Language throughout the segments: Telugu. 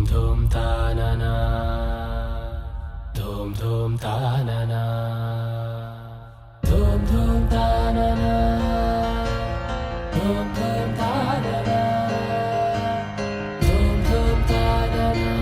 धूम तानना धूम धूम तानना धूम धूम तानना धूम धूम तानना धूम धूम तानना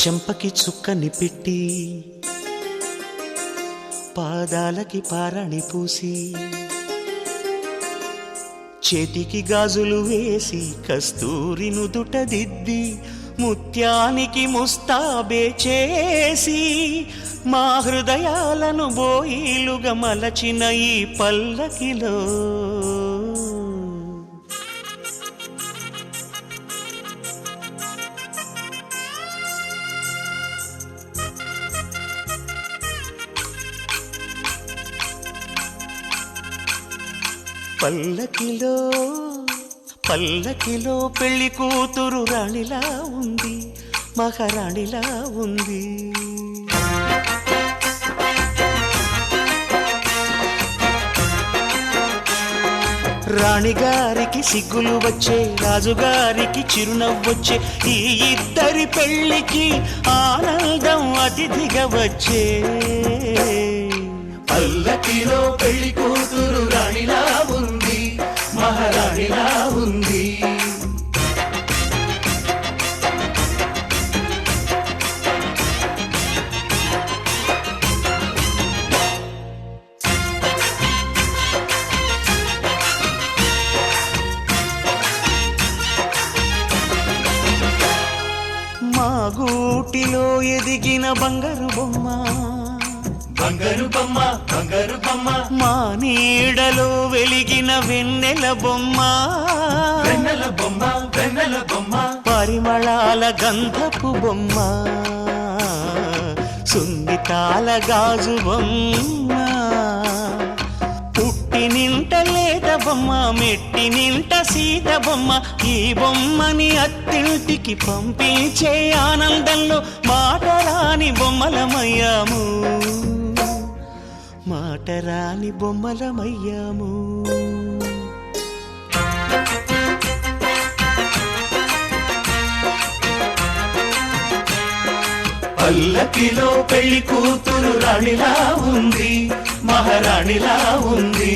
చెంపకి చుక్కని పెట్టి పాదాలకి పారాణి పూసి చేతికి గాజులు వేసి కస్తూరి నుదుట దిద్ది ముత్యానికి ముస్తాబే చేసి మా హృదయాలను బోయిలుగా మలచిన ఈ పల్లకిలో పల్లకిలో పల్లకిలో పెళ్లి కూతురు రాణిలా ఉంది, మహారాణిలా ఉంది. రాణిగారికి సిగ్గులు వచ్చే, రాజుగారికి చిరునవ్వొచ్చే, ఈ ఇద్దరి పెళ్లికి ఆనందం అతిథిగా వచ్చే. పల్లకిలో పెళ్లి కూతురు రాణిలా ఉంది, మహారాణిలా ఉంది. మా గూటిలో ఎదిగిన బంగారు బొమ్మ, బంగారు బొమ్మ, బంగారు బొమ్మ. మా నీడలో వెలిగిన వెన్నెల బొమ్మ, వెన్నెల బొమ్మ, వెన్నెల బొమ్మ. పరిమళాల గంధపు బొమ్మ, సున్నితాల గాజు బొమ్మ. పుట్టి నింట లేత బొమ్మ, మెట్టి నింట సీత బొమ్మ. ఈ బొమ్మని అత్తింటికి పంపించే ఆనందంలో మాటరాని బొమ్మలమయ్యాము, మాటరాని బొమ్మలమయ్యాము. పల్లకిలో పెళ్లి కూతురు రాణిలా ఉంది, మహారాణిలా ఉంది.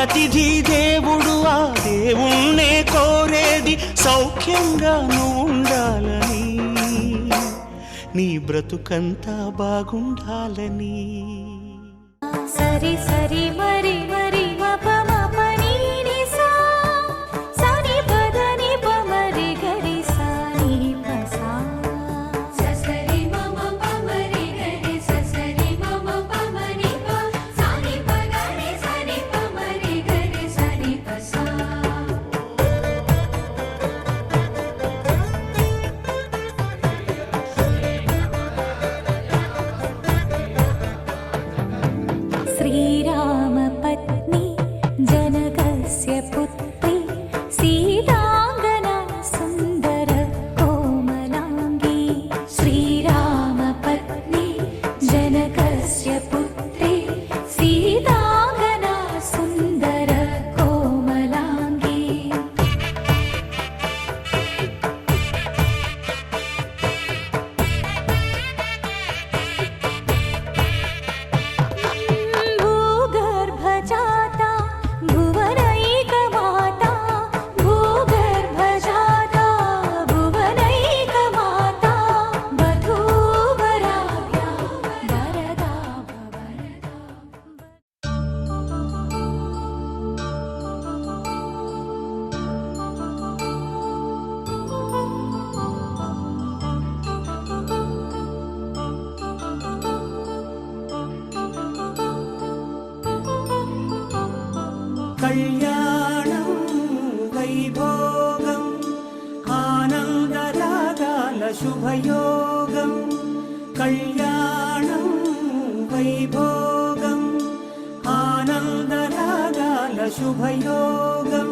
అతిథి దేవుడు ఆ దేవుణ్ణే కోరేది సౌఖ్యంగా నువ్వు ఉండాలని, నీ బ్రతుకంతా బాగుండాలని. సరి సరి మరి మరి మప మప నీ ని సా సని పద ని ప మరి గరి సా ని ప సా ససరి మమ ప మరి గరి ససరి మమ ప మరి ప సని ప గరి సని ప మరి గరి సని ప సా. శ్రీరామ పత్ని జనకస్య పుత్రి సీతాంగనా సుందర కోమలాంగి. శ్రీరామ పత్ని జనకస్య పుత్రి సీతాంగనా సుందర కోమలాంగి. భూగర్భజాత భువనైక మాత శుభయోగం కళ్యాణం వైభోగం ఆనందరాగాల శుభయోగం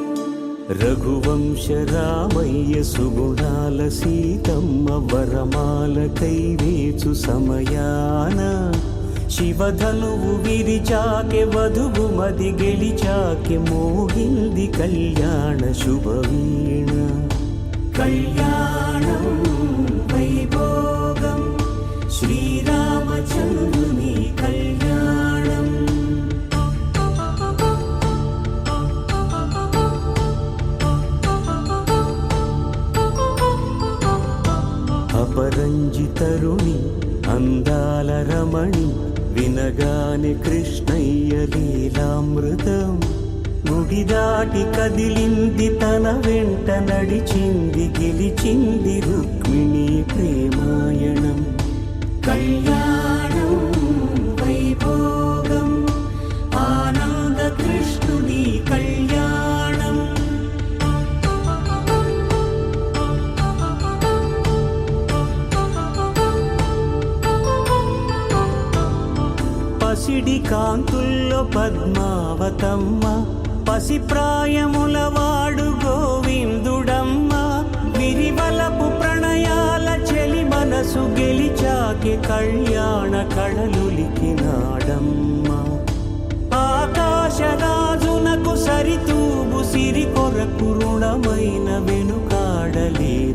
రఘువంశ రామయ్య సుగుణాల సీతమ్మ వరమాల కైవేచు సమయాన శివధనువు విరిచాకె వధువు మది గెలిచాకె మోగింది కళ్యాణ శుభవీణ కళ్యాణం వైభోగం శ్రీరామచంద్రుని కళ్యాణం అపరంజితరుణి అందాల రమణి వినగానే కృష్ణయ్య లీలామృతం గుడి దాటి కదిలింది తన వెంట నడిచింది గెలిచింది రుక్మిణి ప్రేమాయణం కళ్యాణం వైభోగం ఆనంద కృష్ణుని కళ్యాణం పసిడి కాంతుల్లో పద్మావతమ్మ పసిప్రాయముల వాడు గోవిందుడమ్మ విరివలపు ప్రణయాల చెలి మనసు గెలిచాకె కళ్యాణ కళలులికినాడమ్మ ఆకాశరాజునకు సరితూబు సిరి కొరకు రుణమైన వెనుకాడలేదమ్మ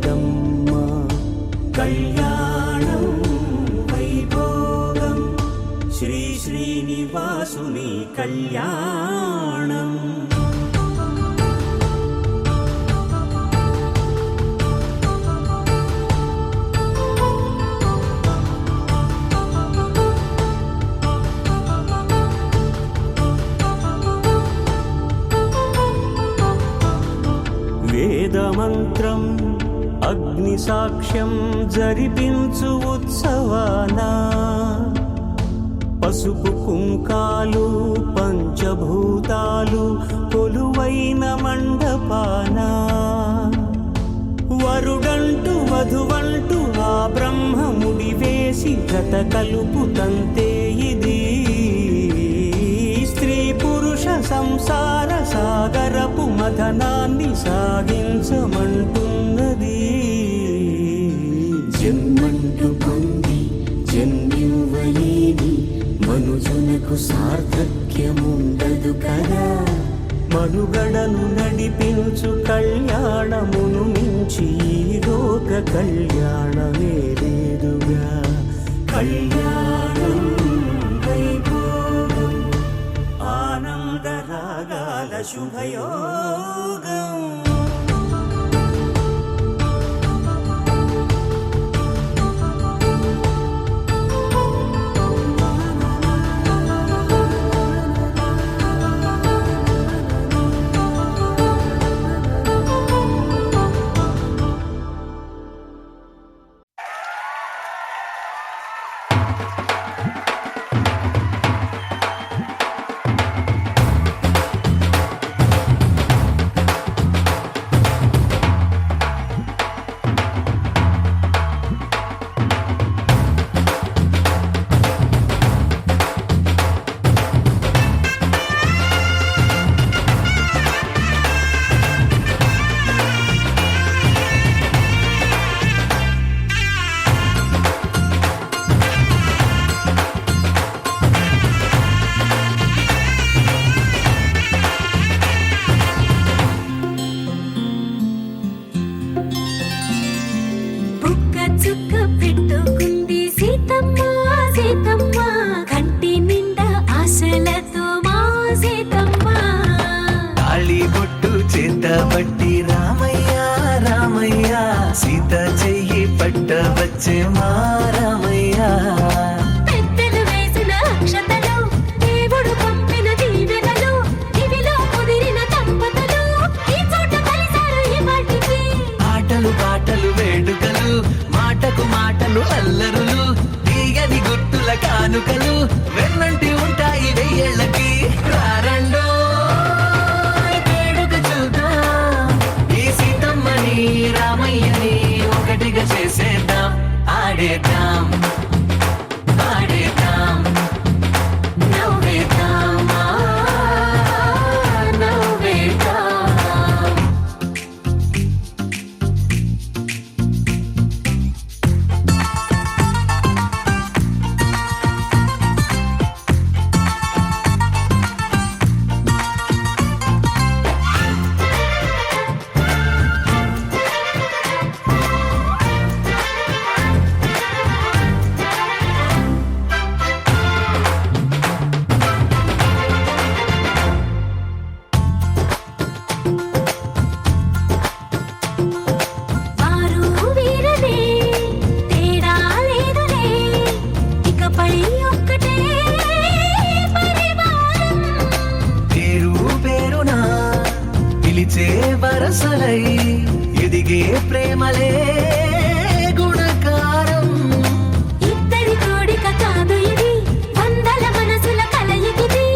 కళ్యాణం వైభోగం శ్రీ శ్రీనివాసుని కళ్యాణం వేదమంత్రం అగ్ని సాక్ష్యం జరిపించు ఉత్సవానా పసుపు కుంకాలు పంచభూతాలు కొలువైన మండపాన వరుడంటూ వధువంటూ ఆ బ్రహ్మముడి వేసి గత కలుపు తంతే ఇది స్త్రీ పురుష సంసార సాగరపు మథనాన్ని సాగించమంటున్నది జన్మంటూ పొంది జన్మివ్వలేని మనుజునకు సార్థక్యముండదు కదా మనుగడను నడిపించు కళ్యాణమును మించి ఈ లోక కళ్యాణమే లేదుగా కళ్యాణం వైభోగం ఆనందరాగాల శుభయోగం పట్టి రామయ్య రామయ్య సీత చెయ్యి పట్ట వచ్చే మా రామయ్య పెద్దలు వేసిన అక్షతలు దేవుడు పంపిన దీవెనలు ఇవిలో కుదిరిన దంపతులు ఈ చోట కలిసారు ఈ వాటికి ఆటలు పాటలు వేడుకలు మాటకు మాటలు అల్లరులు తీయని గుర్తుల కానుకలు వెన్నంటి ఉంటాయి వెయ్యేళ్ళకి రారండో రామయ్యని ఒకటిగా చేసేద్దాం వరసలై ఎదిగే ప్రేమలే గుణకారం. ఇద్దరి కోడిక కాదు ఇది, వందల మనసుల కలయికిది.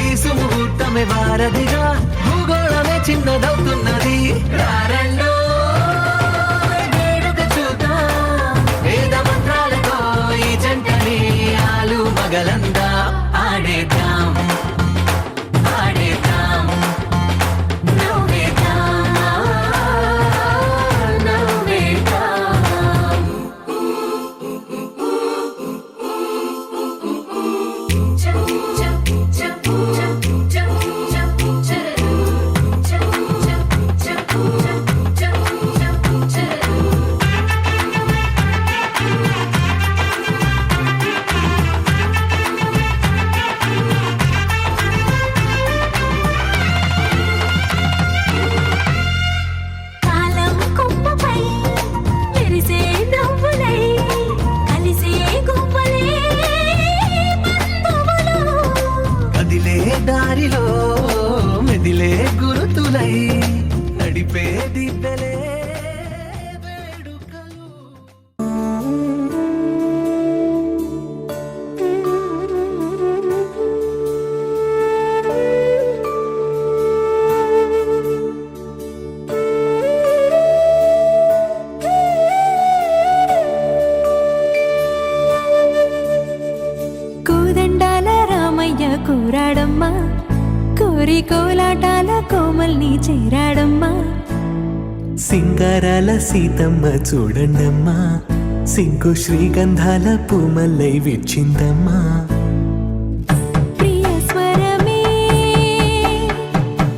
ఈ సుముహూర్తమే వారధిగా భూగోళమే చిన్నదవుతున్నది. రారండో వేడుక చూద్దాం, వేద మంత్రాలతో ఈ జంటని ఆలు మగలందా ఆడేద్దాం ఆడేద్దాం. నవ్వేద్దాం, నవ్వేద్దాం. కాలం కుప్పపై మెరిసే నవ్వులై కలిసే గువ్వలే బంధువులు. కదిలే దారిలో మెదిలే గురుతులై నడిపే దిబ్బెలే వేడుకలు. కోదండాల రామయ్య కూరాడమ్మా, కోరి కోలాటాల కోమల్ని చేరాడమ్మా. సింగారాల సీతమ్మ చూడండమ్మా, సింకు శ్రీగంధాల పూమల్లై విచ్చిందమ్మా. ప్రియ స్వరమే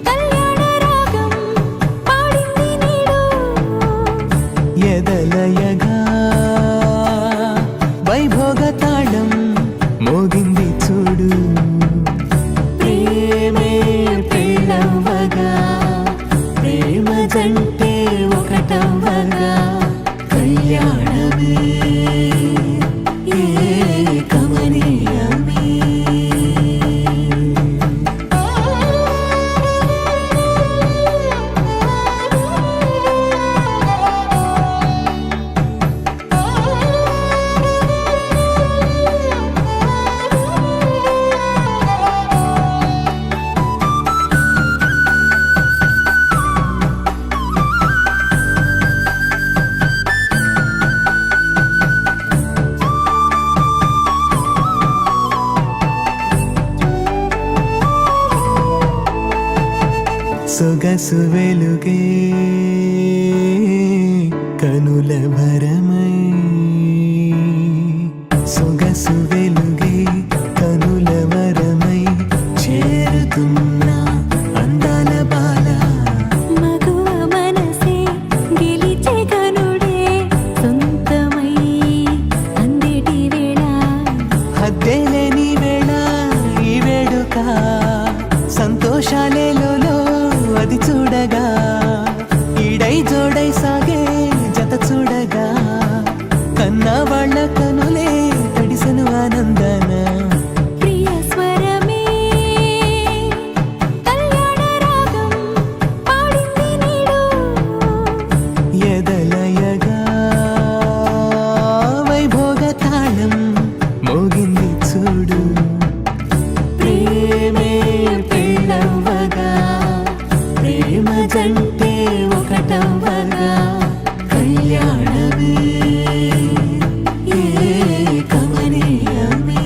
కళ్యాణ రాగం పాడింది నీడు. ఎదలయగా వైభోగ తాళం మోగింది చూడు. ప్రేమే పెళ్ళవ్వగా, ప్రేమ జంటే ఒకటవ్వగా, కళ్యాణమే కమనీయమే. సొగసు వెలుగే కనుల భరమై, సొగసు వెలుగే కనుల వరమై చేరుతున్న అందాల బాల. మగువ మనసే గెలిచే కనుడే సొంతమై అందేటి వేళ. హద్దేలేని వేళ ఈ వేడుక, సంతోషాలేలో అది చూడగా, ఈడై జోడై సాగే జత చూడగా, కన్నా వాళ్ళ కనులే తడిసెను ఆనందన. ప్రియ స్వరమే కళ్యాణ రాగం పాడింది నీడు. ఎదలయగా వైభోగ తాళం మోగింది చూడు. ప్రేమే పెళ్ళవ్వగా, ప్రేమ జంటే ఒకటవ్వగా, కళ్యాణమే కమనీయమే.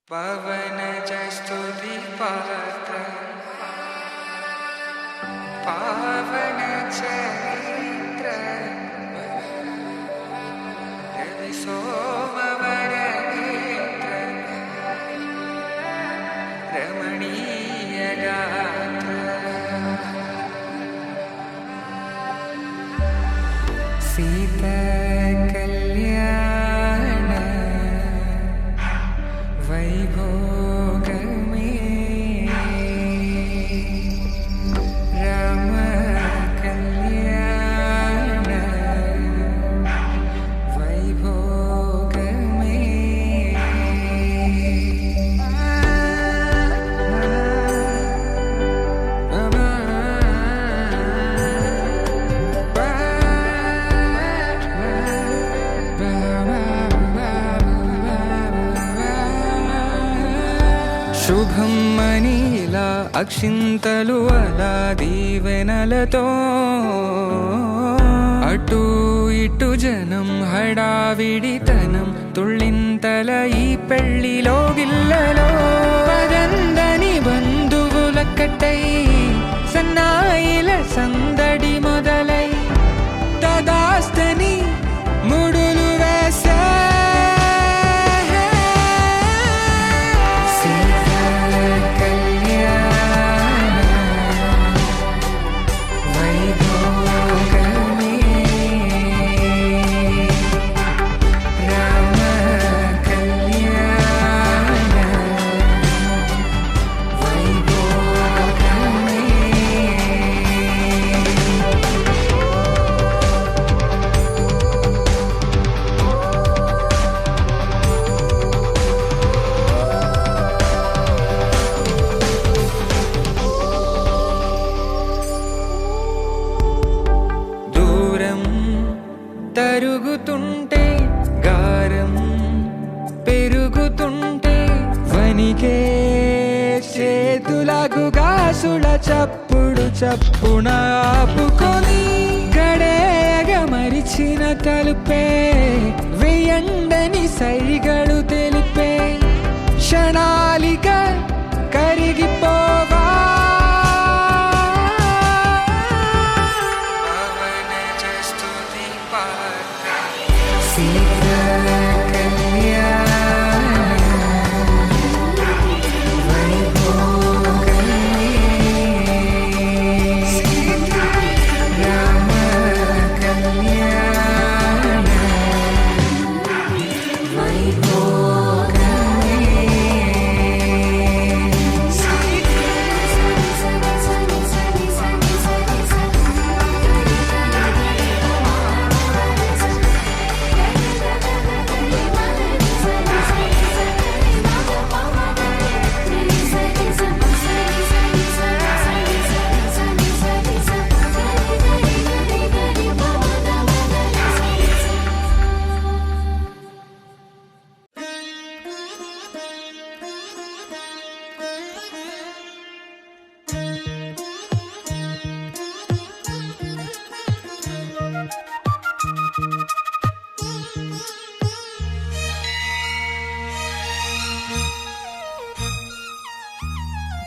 पवन स्तुति पात्र पावन चरित्र रवि सोमवर नेत्र रमणीय गात्र सीता कल శుభం అని ఇలా అక్షింతలు అలా దీవెనలతో అటు ఇటు జనం హడావిడితనం తుళ్ళింతల ఈ పెళ్లిలో గిల్లలో పదందని బంధువులక్కటై సన్నాయిల సందడి మొదలై తదాస్తని ముడులు వేసే తరుగుతుంటే గారం పెరుగుతుంటే వనికే చేతులకు గాసుల చప్పుడు చప్పున ఆపుకొని గడేగ మరిచిన తలుపే వెయ్యండని సైగడు తెలిపే క్షణాలిక కరిగిపోవా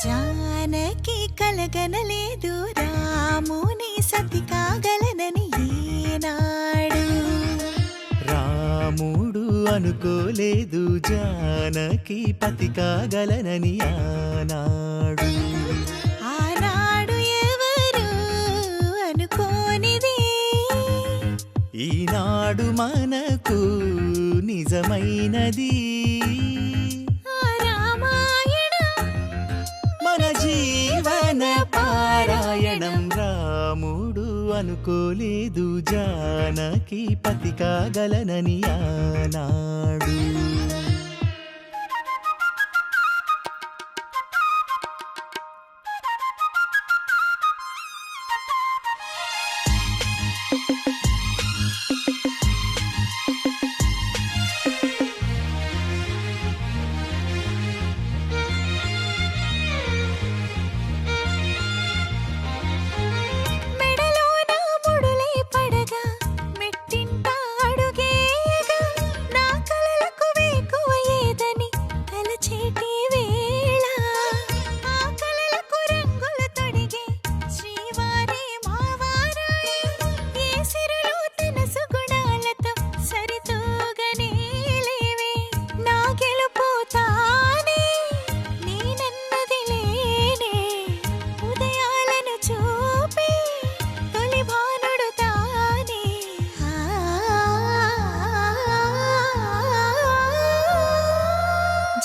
జానకి కలగనలేదు రాముని సతి కాగలనని ఏనాడు రాముడు అనుకోలేదు జానకి పతి కాగలనని ఆనాడు ఆనాడు ఎవరు అనుకోనిది ఈనాడు మనకు నిజమైనది మన జీవన పారాయణం రాముడు అనుకోలేదు జానకి పతి కాగలనని ఆనాడు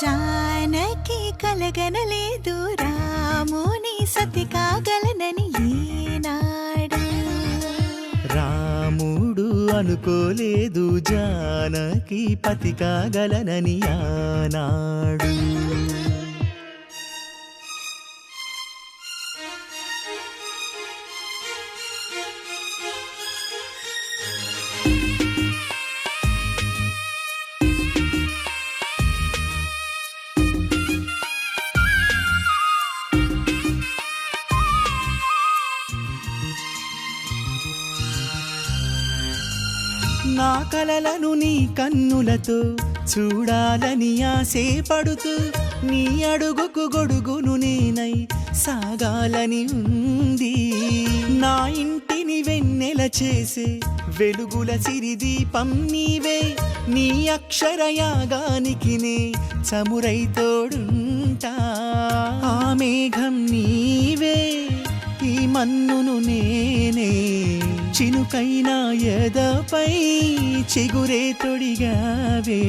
జానకి కలగనలేదు రాముని సతి కాగలనని ఏనాడు రాముడు అనుకోలేదు జానకి పతి కాగలనని ఆనాడు కలలను నీ కన్నులతో చూడాలని ఆసే పడుతూ నీ అడుగుకు గొడుగును నేనై సాగాలని ఉంది. నా ఇంటిని వెన్నెల చేసే వెలుగుల సిరిదీపం నీవే. నీ అక్షరయాగానికి నే చమురై తోడుంటా. ఆ మేఘం నీవే, ఈ మన్నును నేనే. చినుకైనా ఎదపై చిగురే తొడిగావే.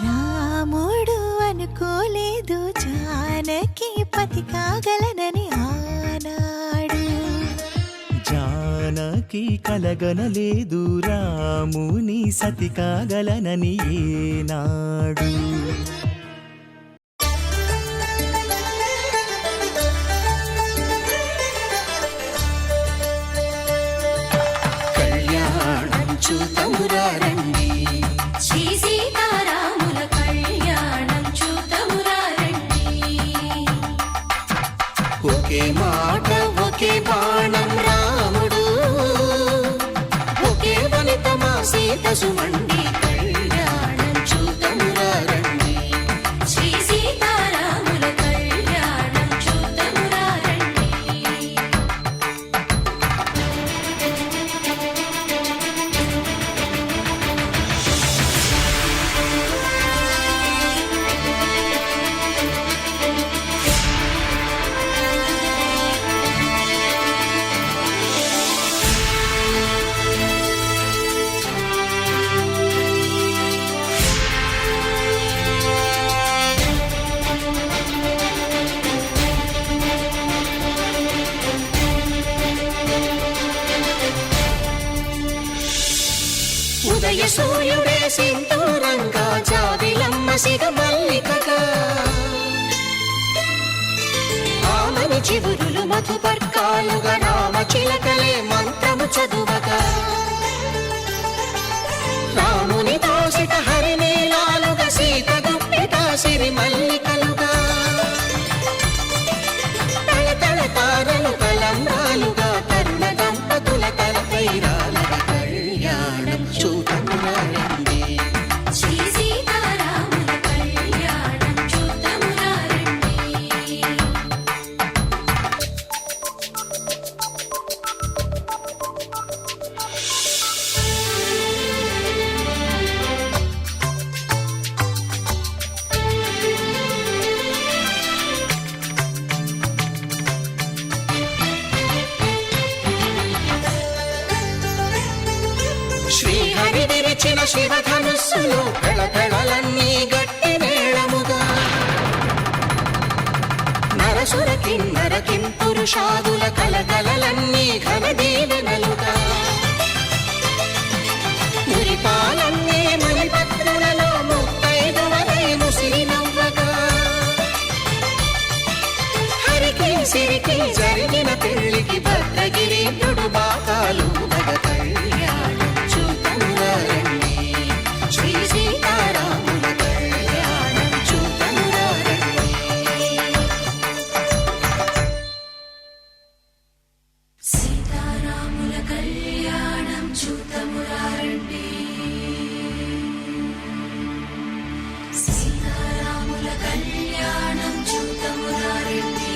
రాముడు అనుకోలేదు జానకి పతి కాగలనని ఆనాడు. జానకి కలగనలేదు రాముని సతి కాగలనని ఏనాడు. చూతమురారండి శ్రీ సీతారాముల కళ్యాణం చూతమురారండి. ఒకే మాట ఒకే బాణం రాముడు, ఒకే వనిత మా సీత సుమండి కళ్యాణం చూతమురారండి. శ్రీ సీతారాముల కళ్యాణం చూతమురారండి. ఉదయ సూర్యుడే సింధూరంగా జాబిలమ్మ సిగ మల్లికగా. ఆమని చివురులు మధుపర్కాలుగా రామ చిలకలే మంత్రము చదువగా. రాముని దోసిట హరినీలాలుగా సీత గుప్పిట సిరి మల్లికలుగా. తల తల తారలు కలంబ్రాలుగా తరుణ దంపతుల తలపై రాలగా కళ్యాణం చూతమురారండి. శ్రీ సీతారాముల కళ్యాణం చూతమురారండి. శ్రీహరి విరిచిన శివధనుస్సులు పెళపెళలన్నీ గట్టి మేళముగా. నరసుర కిన్నర కింపురుషాదుల కలకలలన్నీ ఘన దీవెనలుగా. మురిపాలన్నీ మణిపత్రులలో ముత్తైదువలై ముసిరి నవ్వగా. హరికి సిరికి జరిగిన పెళ్లికి భద్రగిరీంద్రుడు బాకాలు మగ కళ్యాణం చూతమురారండి. శ్రీ సీతారాముల కళ్యాణం చూతమురారండి. సీతారాముల కళ్యాణం చూతమురారండి. సీతారాముల కళ్యాణం చూతమురారండి.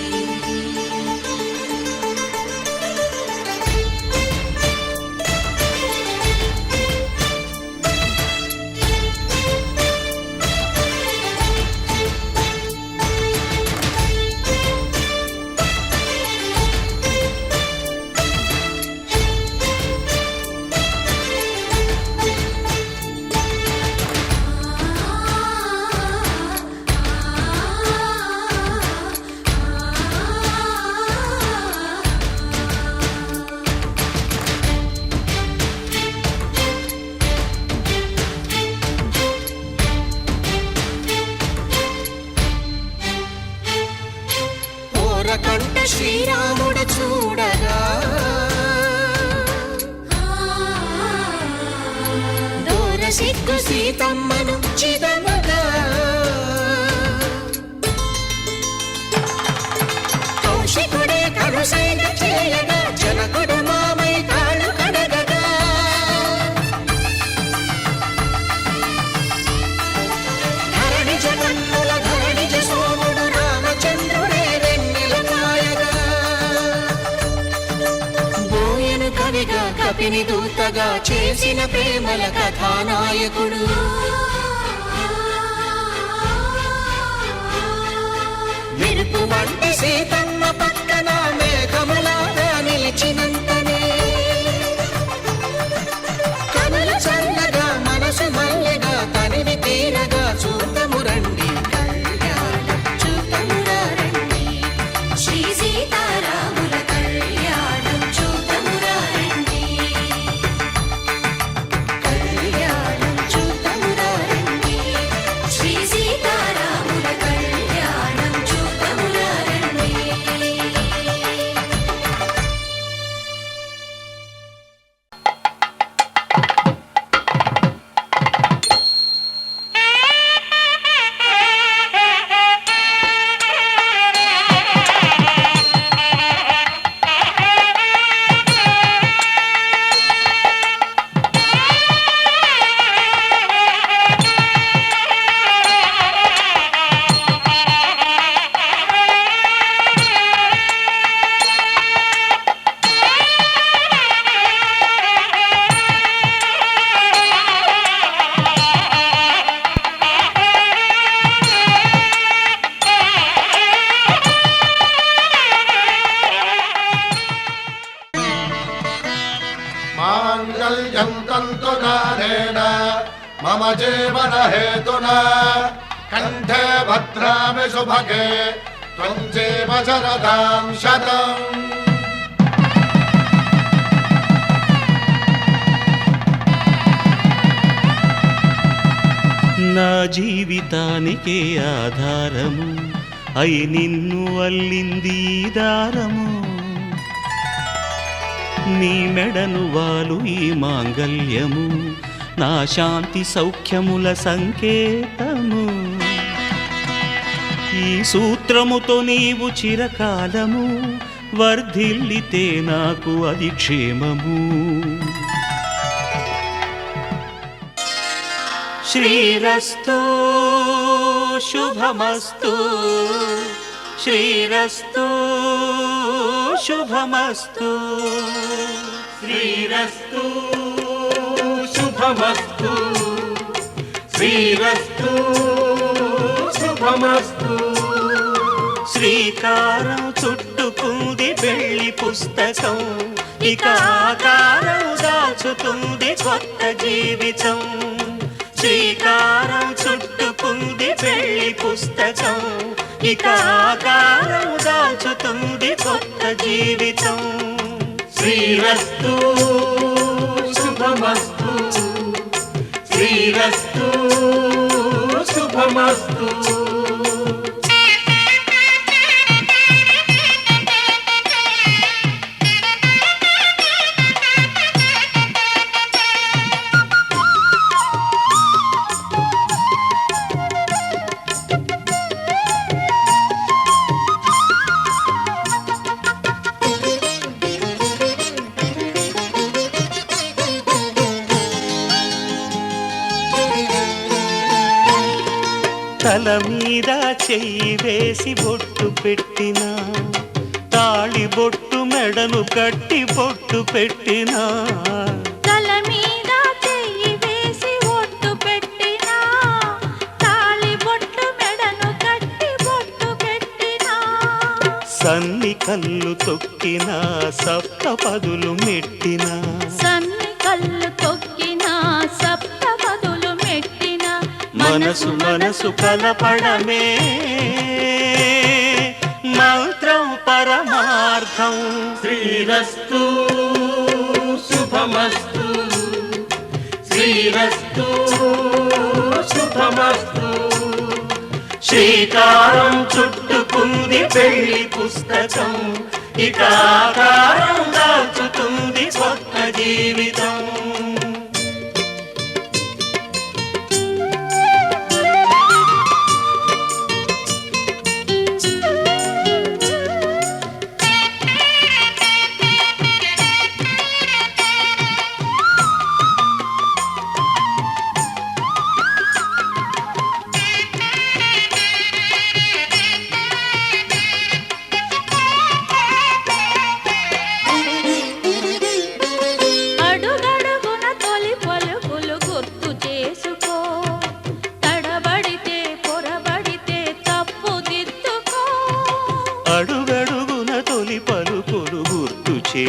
కంట శ్రీరాముడు చూడగా. దూర సిగ్గు సీతమ్మను చిదమగా. కౌశికుడే కరుసైన చేయగా తీపిని దూతగా చేసిన ప్రేమల కథానాయకుడు. మెరుపు వంటి సీతమ్మ పక్కన మేఘములాగా నిలిచినంతనే కనులు చల్లగా మనసు మల్లెగా తనివి తీరగా చూతము రండి కళ్యాణం చూతమురా రండి శ్రీ సీతారాముల కళ్యాణం చూతమురా రండి కళ్యాణం చూతమురా రండి శ్రీ సీతారాముల కళ్యాణం చూతమురా రండి. माङ्गल्यं तन्तुनानेन मम जीवन हेतुना कण्ठे भद्रामि सुभगे त्वं जीव शरदां शतम्. నా జీవితానికే ఆధారము అయి నిన్ను అల్లింది ఈ దారము. నీ మెడను వాలు ఈ మాంగల్యము నా శాంతి సౌఖ్యముల సంకేతము. ఈ సూత్రముతో నీవు చిరకాలము వర్ధిల్లితే నాకు అది క్షేమము. శ్రీరస్తు శుభమస్తు శ్రీరస్తు శుభమస్తు శ్రీరస్తు శుభమస్తు శ్రీరస్తు శుభమస్తు. శ్రీకారం చుట్టుకుంది వెళ్లి పుస్తకం ఇక ఆకారం దాచుతుంది కొత్త జీవితం. శ్రీకారం చుట్టుకుంది వెళ్లి పుస్తకం ఇక ఆకారం దాచుతుంది కొత్త జీవితం. శ్రీరస్తు శుభమస్తు శ్రీరస్తు శుభమస్తు. తల మీద చెయ్యి వేసి బొట్టు పెట్టినా తాళి బొట్టు మెడను కట్టి బొట్టు పెట్టినా తల మీద చెయ్యి వేసి బొట్టు పెట్టినా తాళి బొట్టు మెడను కట్టి బొట్టు పెట్టినా సన్ని కళ్ళు తొక్కినా సప్త పదులు మెట్టినా సన్ని కళ్ళు తొక్కినా సప్త పదులు మెట్టినా మనసు మనసు కలపడమే మంత్రం పరమార్థం. శ్రీరస్తు శుభమస్తు శ్రీరస్తు శుభమస్తు. శ్రీకారం చుట్టుకుంది పెళ్లి పుస్తకం ఇక ఆకారం దాచుతుంది కొత్త జీవితం.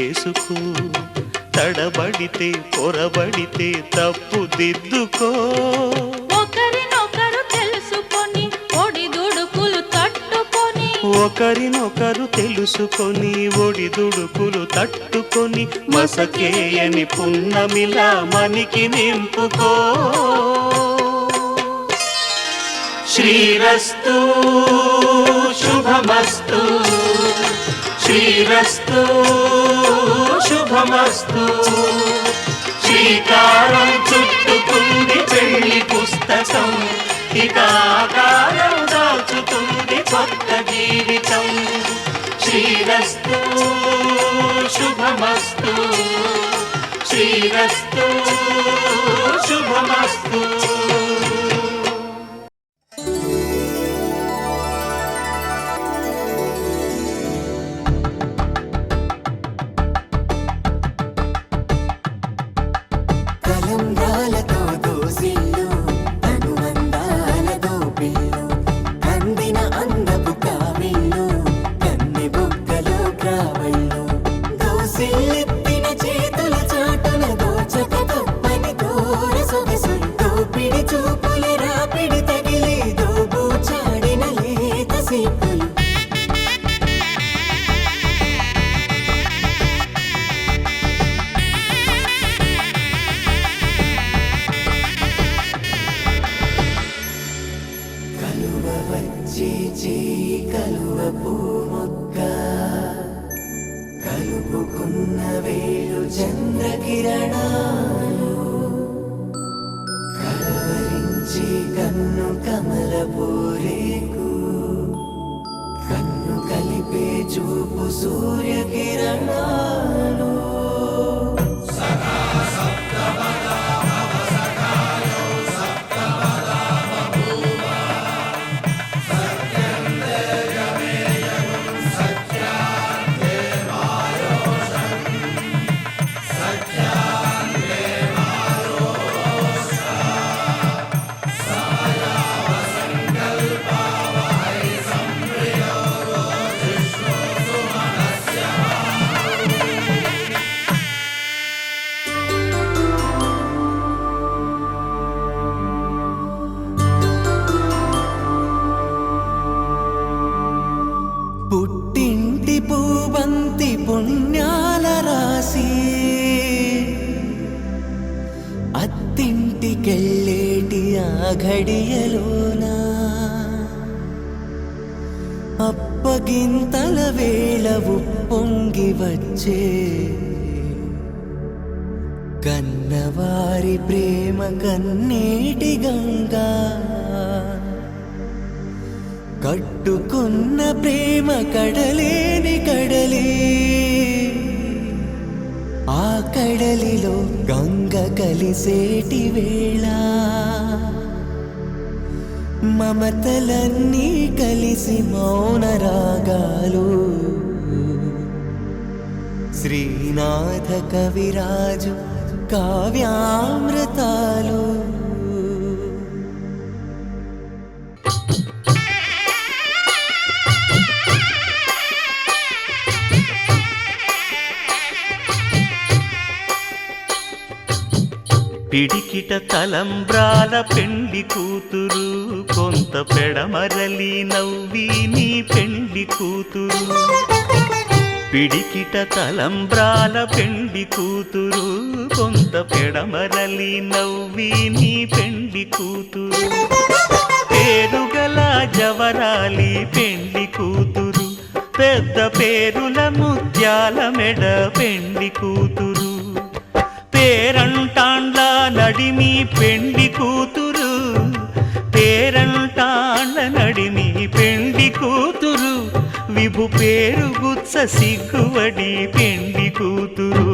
చేసుకో, తడబడితే పొరబడితే తప్పు దిద్దుకో. ఒకరినొకరు తెలుసుకొని ఒడిదుడుకులు తట్టుకొని, ఒకరినొకరు తెలుసుకొని ఒడిదుడుకులు తట్టుకొని, మసకేయని పున్నమిలా మనికి నింపుకో. శ్రీరస్తు శుభమస్తు, శ్రీరస్తు శుభమస్తు. శ్రీకారం చుట్టుకుంది పెళ్లి పుస్తకం, ఇక ఆకారం దాచుతుంది కొత్త జీవితం. శ్రీరస్తు శుభమస్తు, శ్రీరస్తు శుభమస్తు. తలంబ్రాలతో దోసిళ్ళు, అనుబంధాలతో పిల్లు, కందిన అందపు కావిళ్ళు, కన్నె బుగ్గలో గ్రావళ్ళు, దోసిళ్ళెత్తిన చేతుల చాటున దోచక తప్పని దూర సొగసులు, దోపిడి చూపుల రాపిడి తగిలి దోబూచాడిన లేత సీపులు. కలువ వచ్చే చేయి కలువ పూమొక్క, కలుపుకున్న వేలు చంద్రకిరణాలు, కలవరించే కన్ను కమల పూరేకు, కన్ను కలిపే చూపు సూర్యకిరణాలు. పుట్టింటి పూబంతి పుణ్యాల రాసి, అత్తింటికెళ్ళేటి ఆ ఘడియలోన, అప్పగింతల వేళ ఉప్పొంగి వచ్చే, కన్నవారి ప్రేమ కన్నీటి గంగా, కట్టుకున్న ప్రేమ కడలేని కడలి, ఆ కడలిలో గంగ కలిసేటి వేళ, మమతలన్నీ కలిసి మౌన రాగాలు, శ్రీనాథ కవిరాజు కావ్యామృతాలు. పిడికిట తలంబ్రాల పెండ్లి కూతురు, కొంత పెడమరలి నవ్వి నీ పెండ్లి కూతురు. పిడికిట తలంబ్రాల పెండ్లి కూతురు, కొంత పెడమరలి నవ్వి నీ పెండ్లి కూతురు. పేరుగల జవరాలి పెండ్లి కూతురు, పెద్ద పేరుల ముత్యాల మెడ పెండ్లి కూతురు. పేరంటాండ్ల నడిమి పెండ్లి కూతురు, పేరంటాండ్ల నడిమి పెండ్లి కూతురు. విభు పేరు గుత్స సిగ్గువడి పెండ్లి కూతురు.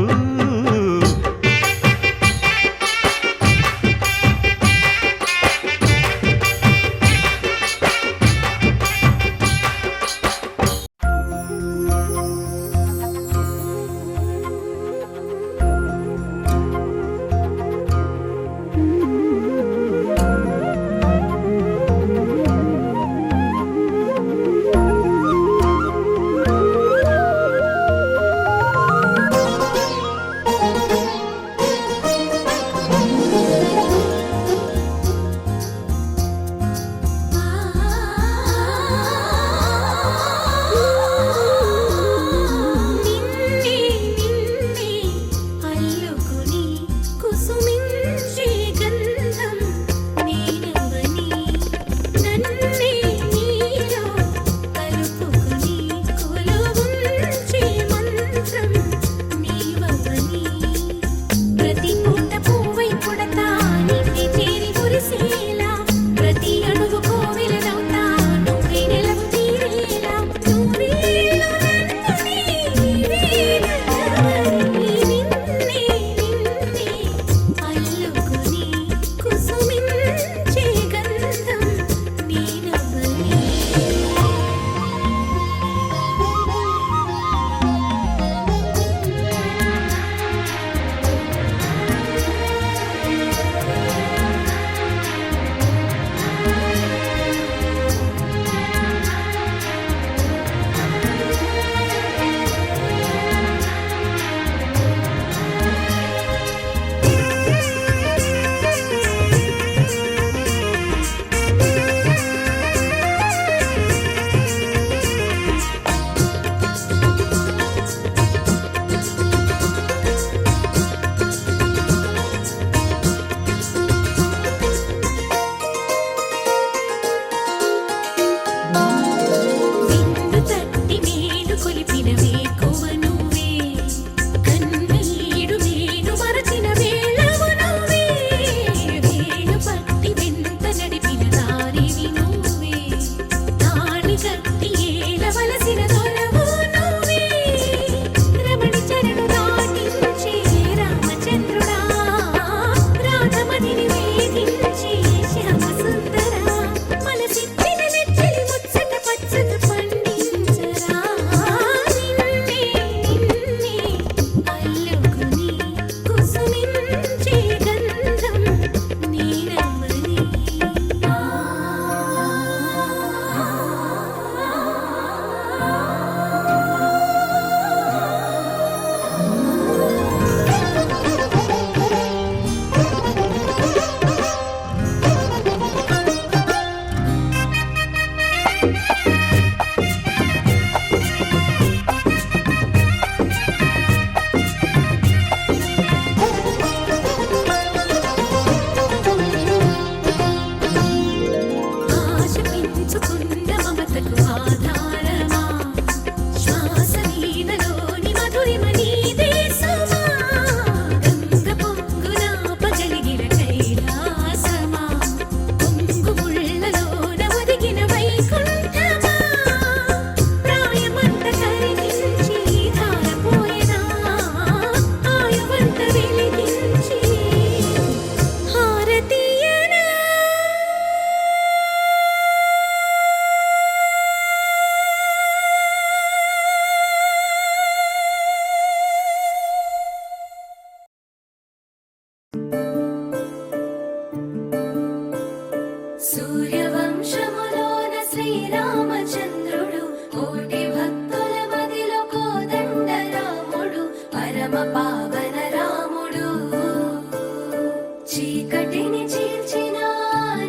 చీకటిని చీల్చిన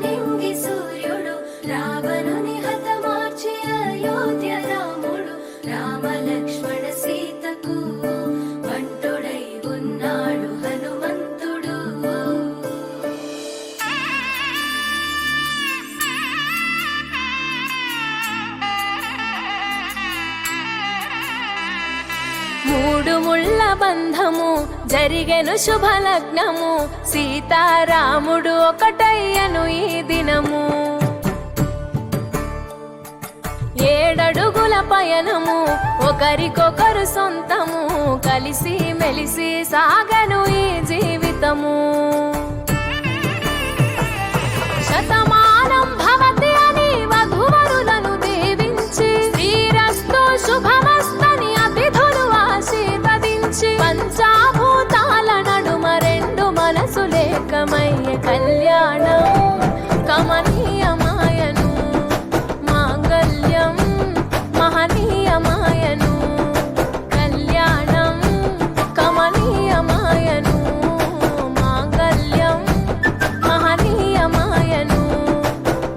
నింగి సూర్యుడు రావణుని హతమార్చి అయోధ్య రాముడు రామ లక్ష్మణ సీతకు వంటుడై ఉన్నాడు హనుమంతుడు. మూడు ముళ్ళ బంధము జరిగెను శుభలగ్నము సీతారాముడు ఒకటయ్యను ఈ దినము. 7 అడుగుల పయనము ఒకరికొకరు సొంతము కలిసి మెలిసి సాగను ఈ జీవితము. శతమానం భవతి అని వధువరులను దీవించి శ్రీరస్తు శుభమస్తని అతిథులు ఆశీర్వదించి పంచాభూతాల నడుమ 2 మనసులేకమయ్యే కళ్యాణం కమనీయమాయను మాంగళ్యం మహనీయమాయను కళ్యాణం కమనీయమాయను మాంగళ్యం మహనీయమాయను.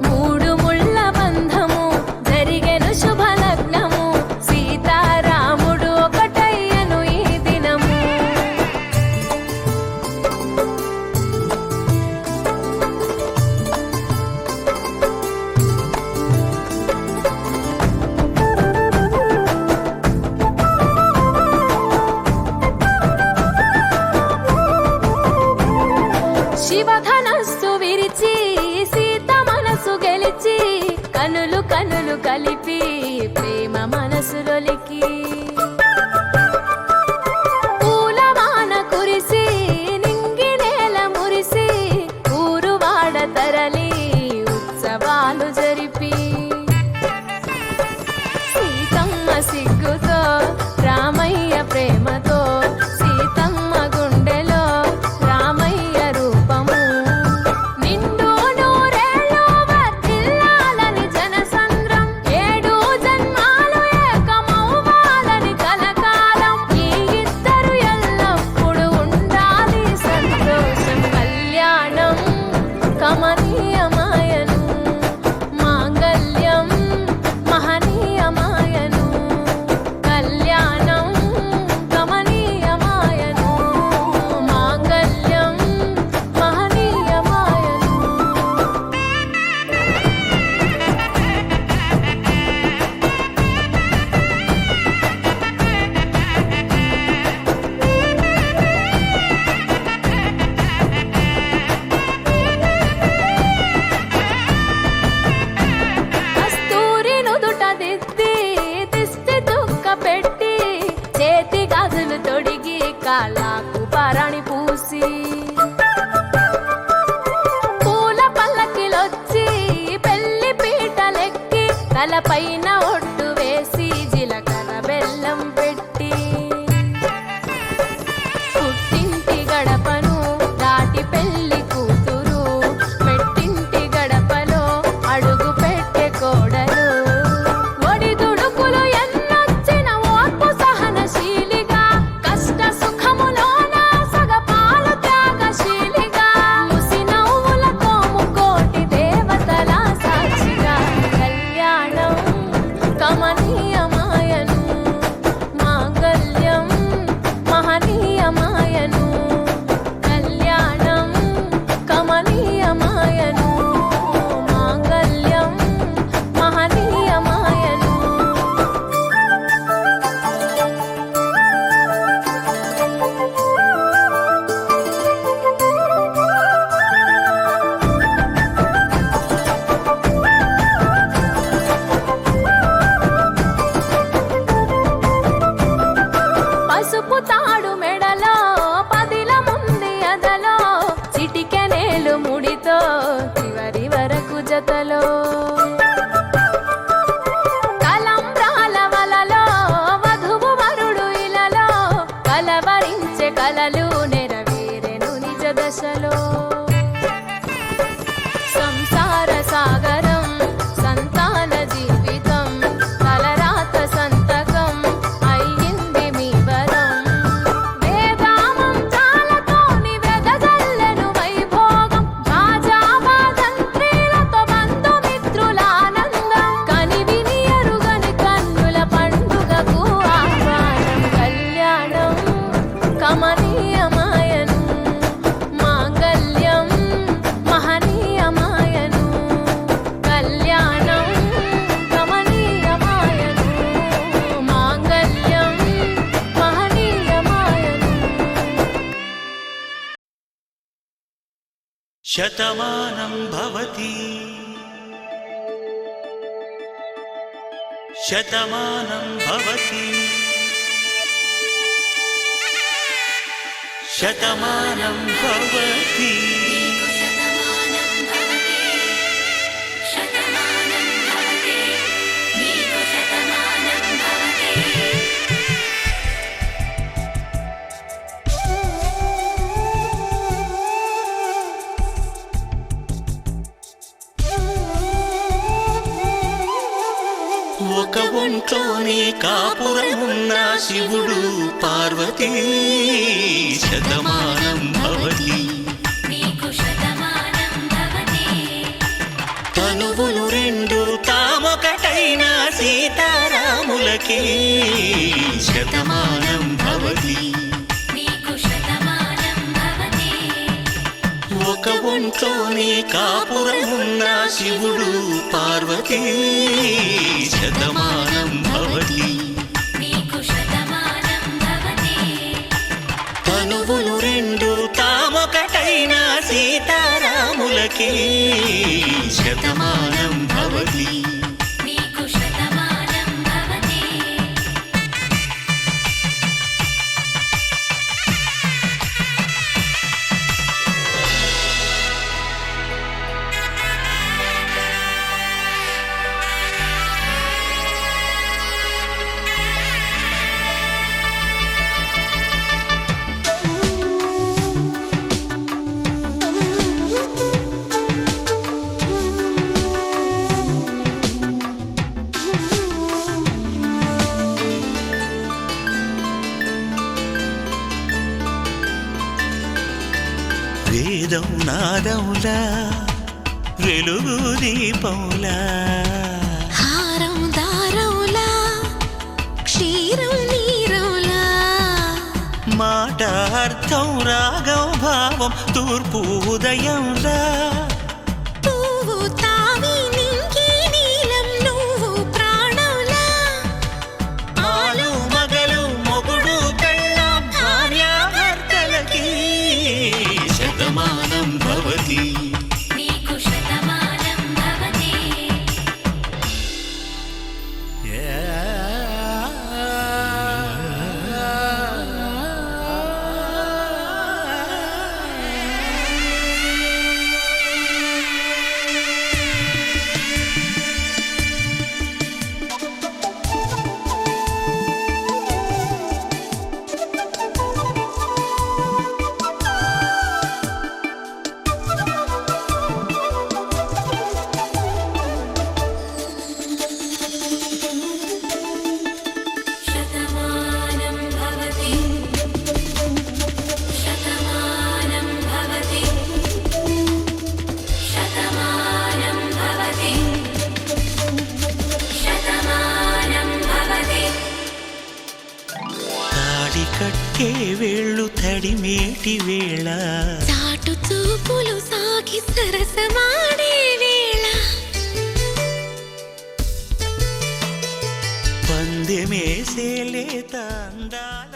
3 ముళ్ళ బంధము జరిగెను శుభలగ్నము సీతారాముడు ఒకటయ్యను ఈ దినము. శివధనస్సు విరిచి సీత మనసు గెలిచి కనులు కనులు కలిపి ప్రేమ మనసులొలికి పూలవాన కురిసి నింగి నేల మురిసి ఊరువాడ తరలి ఉత్సవాలు జరిపి సీతమ్మ సిగ్గుతో రామయ్య ప్రేమతో సీతమ్మ గుండెలో రామయ్య రూపము నిండు నూరేళ్ళు వర్ధిల్లాలని జనసంద్రం 7 జన్మాలు ఏకమవ్వాలని కలకాలం ఈ ఇద్దరు ఎల్లప్పుడూ ఉండాలి సంతోషం కళ్యాణం కమనీయమాయను మాంగళ్యం మహనీయమాయను కళ్యాణం కమనీయమాయను మాంగళ్యం మహనీయమాయను. కస్తూరి నుదుట దిద్ది దిష్టి దుక్క పెట్టి చేతి గాజులు తొడిగి కాళ్ళకు పారాణి పూసి పూల పల్లకిలొచ్చి పెళ్లి పీటలెక్కి తలపైన ఒట్టు వేసి జీలకర్ర బెల్లం పెట్టి పుట్టింటి గడపను దాటి పెళ్లి కూతురు పెట్టింటి గడపలో అడుగు పెట్టే కోడలు ఒడిదుడుకులు ఎన్నొచ్చిన ఓర్పు సహనశీలిగా కష్ట సుఖములోన సగపాలు త్యాగశీలిగా ముసి నవ్వులతో ముకోటి దేవతల సాక్షిగా కళ్యాణం కమనీయమాయను మాంగళ్యం మహనీయమాయను కళ్యాణం కమనీయమాయను మాంగళ్యం మహనీయమాయను. పసుపు తాడు మెడలో పదిల ముంది అదలో చిటికెనేలు ముడితో చివరి వరకు జతలో తలంబ్రాల వలలో వధువు వరుడు ఇలలో కలవరించే కలలు నెరవేరెను నిజ దశలో సంసార సాగరం సంతాన జీవితం తలరాత సంతకం అయ్యింది మీ వరం వేదామంత్రాలతోని వెదజల్లెను వైభోగం కమనీయమాయను మాంగళ్యం మహనీయమాయను కళ్యాణం కమనీయమాయను మాంగళ్యం మహనీయమాయను శతమానం భవతి శతమానం భవతి శతమానం భవతి ఒక ఒంట్లోనే కాపురమున్న శివుడు పార్వతీ శతమానం భవతి తనువులు రెండు తామొకటైన సీతారాములకి శతమానం భవతి ఒక ఒంట్లోనే కాపురమున్న శివుడు పార్వతీ శతమానం భవతి తనువులు రెండు తామొకటైన సీతారాములకి శతమానం భవతి వేదం నాదములా వెలుగు దీపములా హారం దారములా క్షీరం నీరములా మాట అర్థం రాగం భావం తూర్పు ఉదయంలా పువ్వు తావి నింగి నీలం నువ్వు ప్రాణంలా ఆలు మగలు మొగుడు పెళ్ళాం భార్యాభర్తలకి శతమానం భవతి కట్టే వేళ్ళు తడిమేటి వేళ చాటు చూపులు సాగి సరసమాడే వేళ పందెమేసే లేత అందాల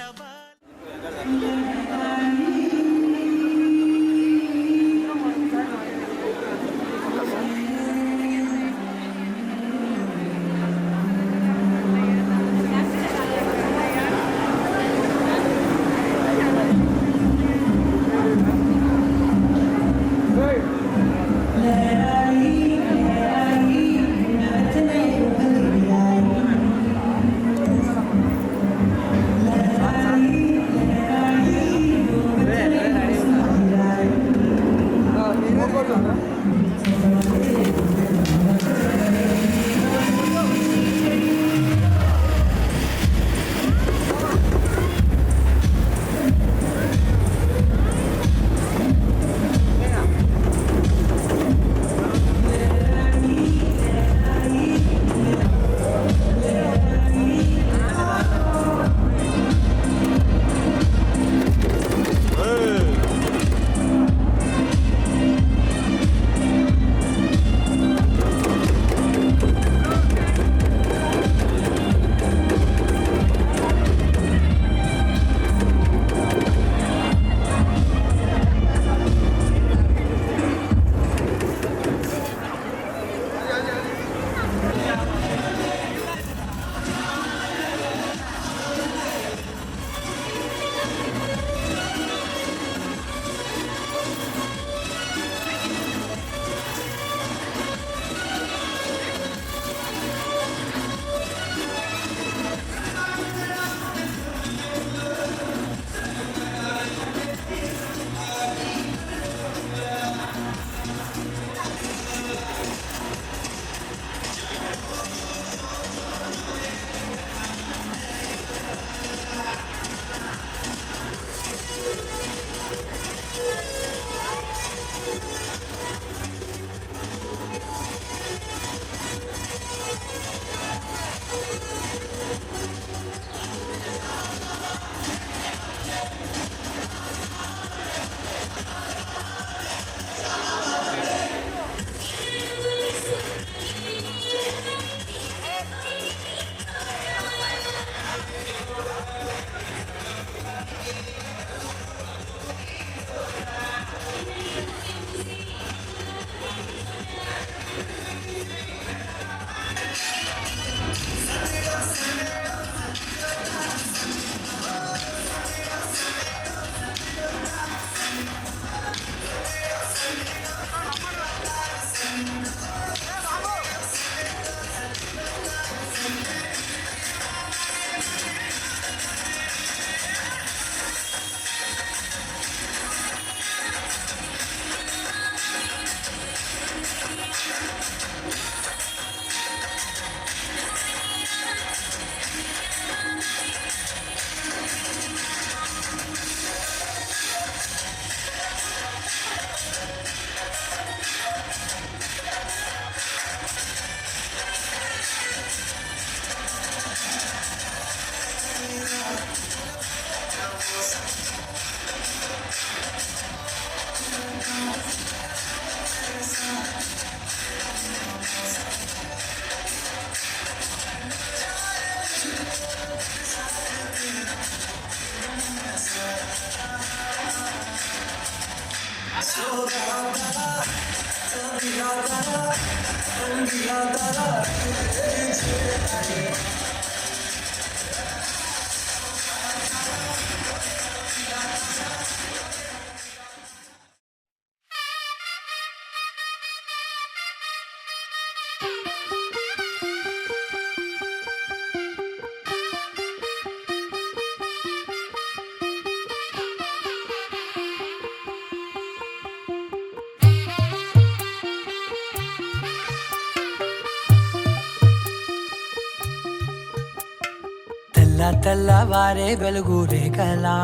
తెల్లవారే వెలుగు రేఖలా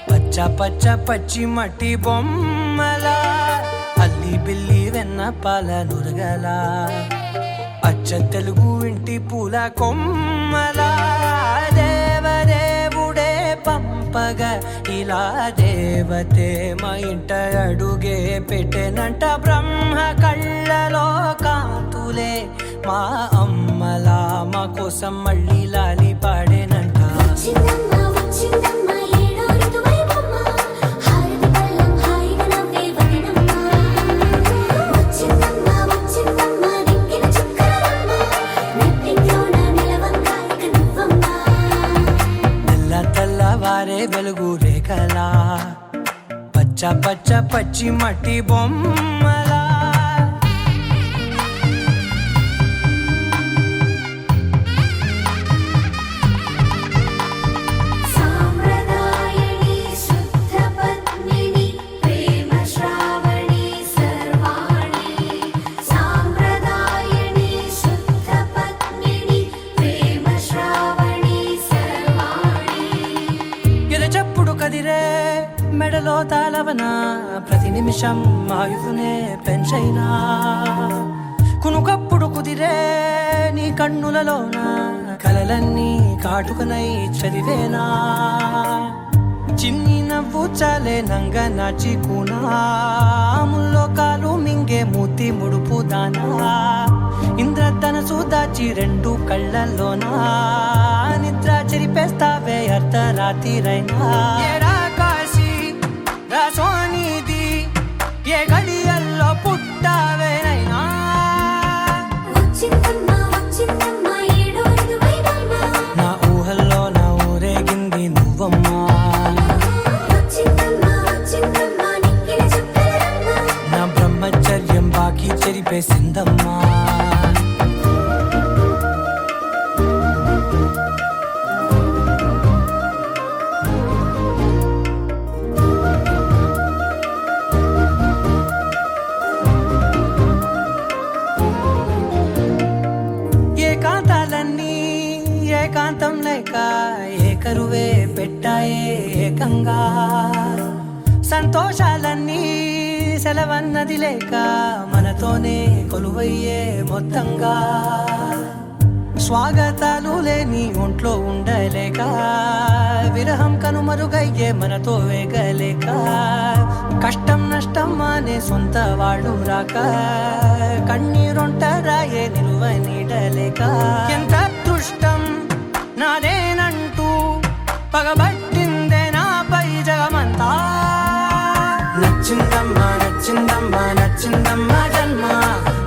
పచ్చ పచ్చ పచ్చి మట్టి బొమ్మలా అల్లి బిల్లి వెన్న పాల నురగలా అచ్చ తెలుగు ఇంటి పూల కొమ్మలా దేవదేవుడే పంపగా ఇలా దేవతే మా ఇంట అడుగే పెట్టెనంట బ్రహ్మ కళ్ళలో కాంతులే మా అమ్మలా మా కోసం మళ్ళీ లాలి పాడేనంట తెల్లవారే వెలుగు రేఖలా పచ్చ పచ్చ పచ్చి మట్టి బొమ్మలా మెడలో తాళవన ప్రతి నిమిషం ఆయుధునే పెంచైనా కునుకప్పుడు కుదిరే నీ కన్నులలోన కలలన్నీ కాటుకనై చదివేనా చిన్ని నవ్వు చాలే నంగ నాచి కూనాముల్లో కాలు మింగే మూతి ముడుపు దానా ఇంద్రధనసు దాచి రెండు కళ్ళల్లోనా నిద్ర చెరిపేస్తావే అర్ధరాత్రిరైనా సోనిది ఏ గడియల్లో పుట్టావేనైనా నా ఊహల్లో నా ఊరేగింది నువ్వమ్మా నా బ్రహ్మచర్యం బాకీ చెరిపేసిందమ్మా ఏకాంతం లేక ఏకరువే పెట్టాయే ఏకంగా సంతోషాలన్నీ సెలవన్నది లేక మనతోనే కొలువయ్యే మొత్తంగా స్వాగతాలు లేని ఒంట్లో ఉండలేక విరహం కనుమరుగయ్యే మనతో వేగలేక కష్టం నష్టం అనే సొంత వాళ్ళు రాక కన్నీరొంటరాయే నిలువ నీడలేక ఎంత అదృష్టం నాదేనంటూ పగబట్టిందే నాపై జగమంతా నచ్చిందమ్మా నచ్చిందమ్మా నచ్చిందమ్మా జన్మ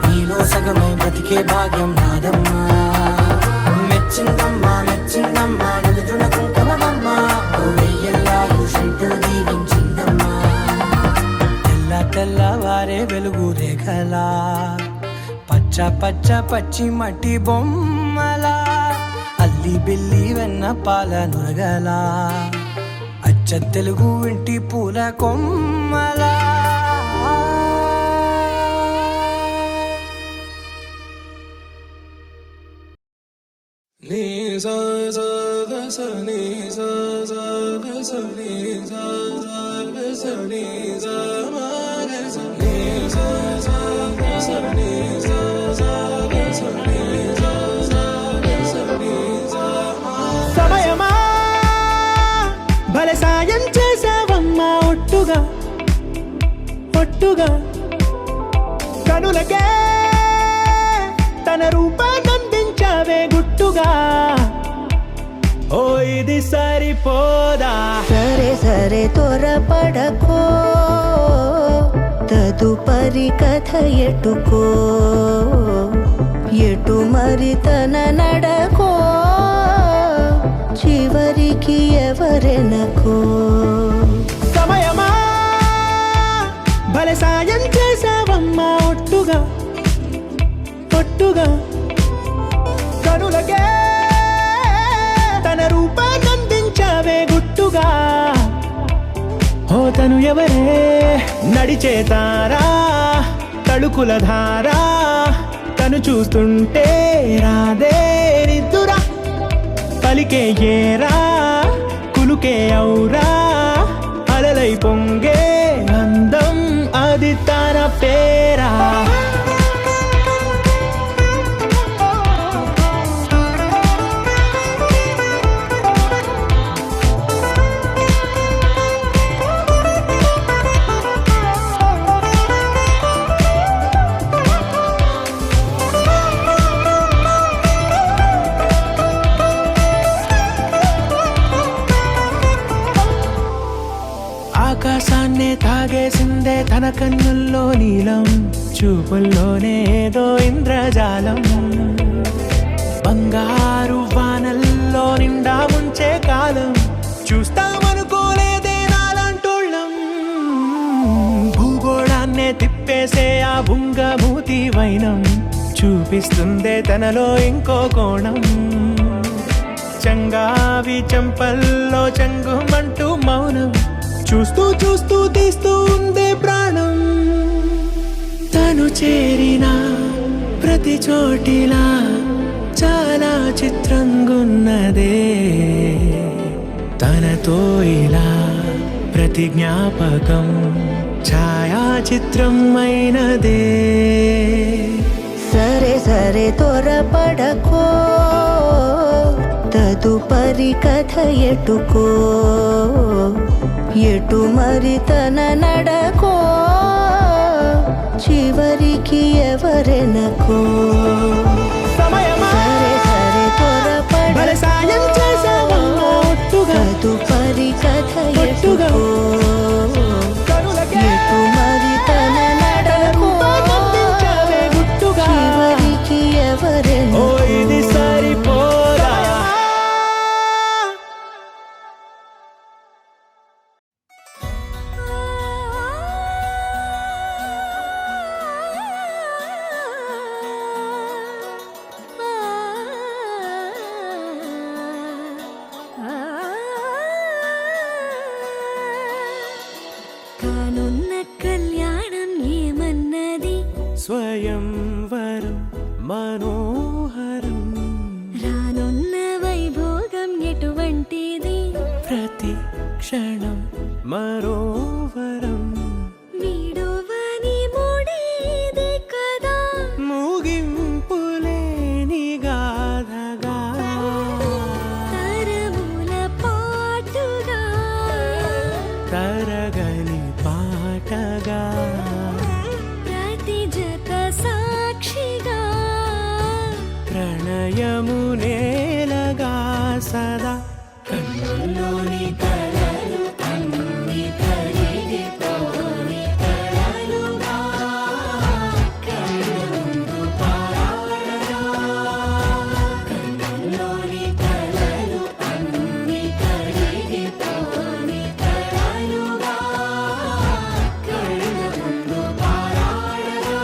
నీలో సగమై బ్రతికే భాగ్యం నాదమ్మా మెచ్చిందమ్మా మెచ్చిందమ్మా నిలుచున కుంకుమమ్మా వెయ్యల్లాగు శంకులు దీవించిందమ్మా తెల్లవారే వెలుగు రేఖలా పచ్చ పచ్చ పచ్చి మట్టి బొమ్మలా అల్లి బిల్లి వెన్న పాల నురగలా అచ్చ తెలుగు ఇంటి పూల కొమ్మలా సమయమా భలే సాయం చేసావమ్మా ఒట్టుగా ఒట్టుగా కనులకే తన రూపాన్నందించావే గుట్టుగా ఓ ఇది సరిపోదా సరే సరే త్వరపడకో తదుపరి కథ ఎటుకో ఎటు మరి తన నడకో చివరికి ఎవరెనకో సమయమా భలే సాయం చేసావమ్మా ఒట్టుగా ఒట్టుగా కనులకే తన రూపాన్నందించావే గుట్టుగా ఓ తను ఎవరే నడిచే తారా తళుకుల ధారా తను చూస్తుంటే రాదే నిద్దురా పలికే ఏరా కులుకే ఔరా అలలై పొంగే అందం అది తన పేరా ఆకాశాన్నే తాగేసిందే తన కన్నుల్లో నీలం చూపుల్లోనే ఏదో ఇంద్రజాలం బంగారు వానల్లో నిండా ముంచే కాలం చూస్తామనుకోలేదే నాలంటోళ్ళం భూగోళాన్నే తిప్పేసే ఆ బుంగమూతి వైనం చూపిస్తుందే తనలో ఇంకో కోణం చంగావి చెంపల్లో చెంగుమంటూ మౌనం చూస్తూ చూస్తూ తీస్తూ ఉందే ప్రాణం తను చేరిన ప్రతి చోటిలా చాలా చిత్రంగున్నదే తనతో ఇలా ప్రతి జ్ఞాపకం ఛాయాచిత్రం అయినదే సరే సరే త్వరపడకో తదుపరి కథ ఎటుకో ఎటు మరి తన నడకో చివరికి ఎవరెనకో సమయమా సరే సరే భలే సాయం చేసావమ్మా ఒట్టుగా తదుపరి కథ ఒట్టుగా ఎటుకో కనులకే ఎటు మరి తన నడకో రూపాన్నందించావే గుట్టుగా చివరికి ఓ ఎవరెనకో ఇది సరిపోదా కానున్న కళ్యాణం ఏమన్నది స్వయంవరం మనోహరం రానున్న వైభోగం ఎటువంటిది ప్రతి క్షణం మరోవరం వీడువని మూడేది కదా ముగింపులేని గాథగా తరముల పాటుగా తరగని పాటగా ప్రతి జత సాక్షిగా ప్రణయము నేలగా సదా కన్నుల్లోని కలలు అన్ని కరిగిపోని కలలుగా కళ్ళముందు పారాడగా కన్నుల్లోని కలలు అన్ని కరిగిపోని కలలుగా కళ్ళముందు పారాడగా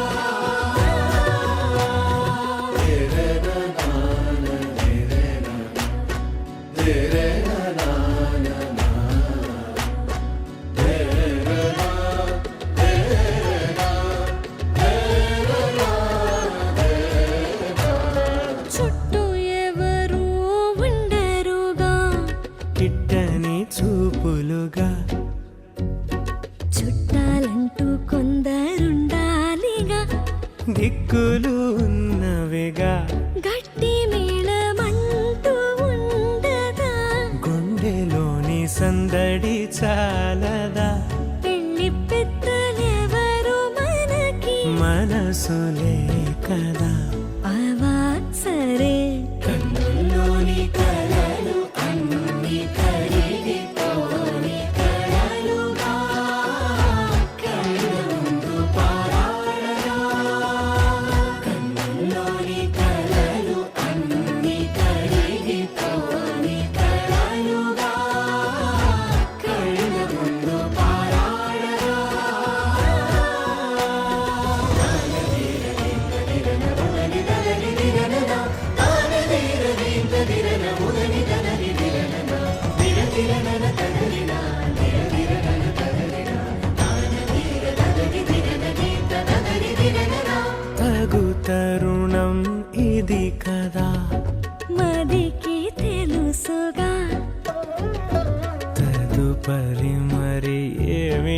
చుట్టూ ఎవరు ఉండరుగా కిట్టని చూపులుగా చుట్టాలంటూ కొందరుండాలిగా దిక్కులు ఉన్నవిగా గట్టి మేళమంటూ ఉండదా గుండెలోని సందడి చాలదా పెళ్లి పెద్దలెవరు మనకి మనసులే కదా అవా సరే కన్నుల్లోని కలలు అన్ని కరిగిపోని కలలుగా కళ్ళ ముందు పారా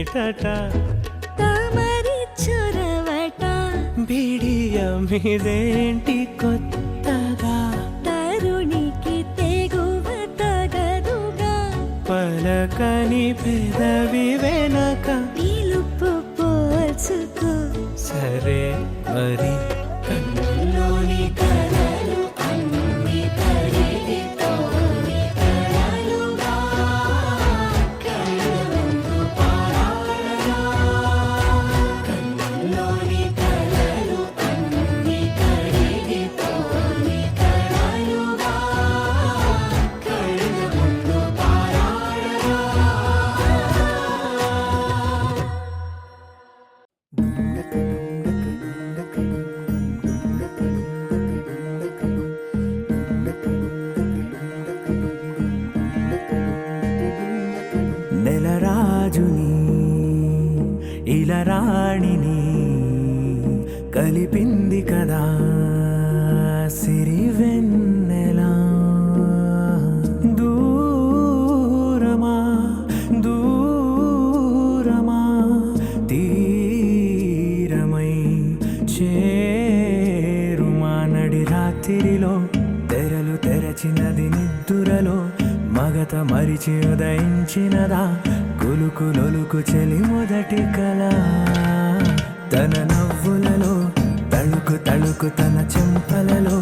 ఏమిటట తమరి చొరవట బిడియమిదేంటి కొత్తగా తరుణికి తెగువ తగదుగా పలకని పెదవి వెనక పిలుపు పోల్చుకో సరే మరి కన్నుల్లోని కలలు అన్ని కడిగితోని కలలుగా కళ్ళముందు పారాడగా కన్నుల్లోని కలలు అన్ని కడిగితోని కలలుగా కళ్ళముందు పారాడగా నెలరాజుని ఇలరాణిని కలిపింది కదా సిరివెన్నెలా దూరమా దూరమా తీరమై చేరుమా నడి రాత్రిలో తెరలు తెరచినది నిద్దురలో మగత మరిచి ఉదయించినదా కులుకు లొలుకు చెలి మొదటి కళ తన నవ్వులలో తళుకు తళుకు తన చెంపలలో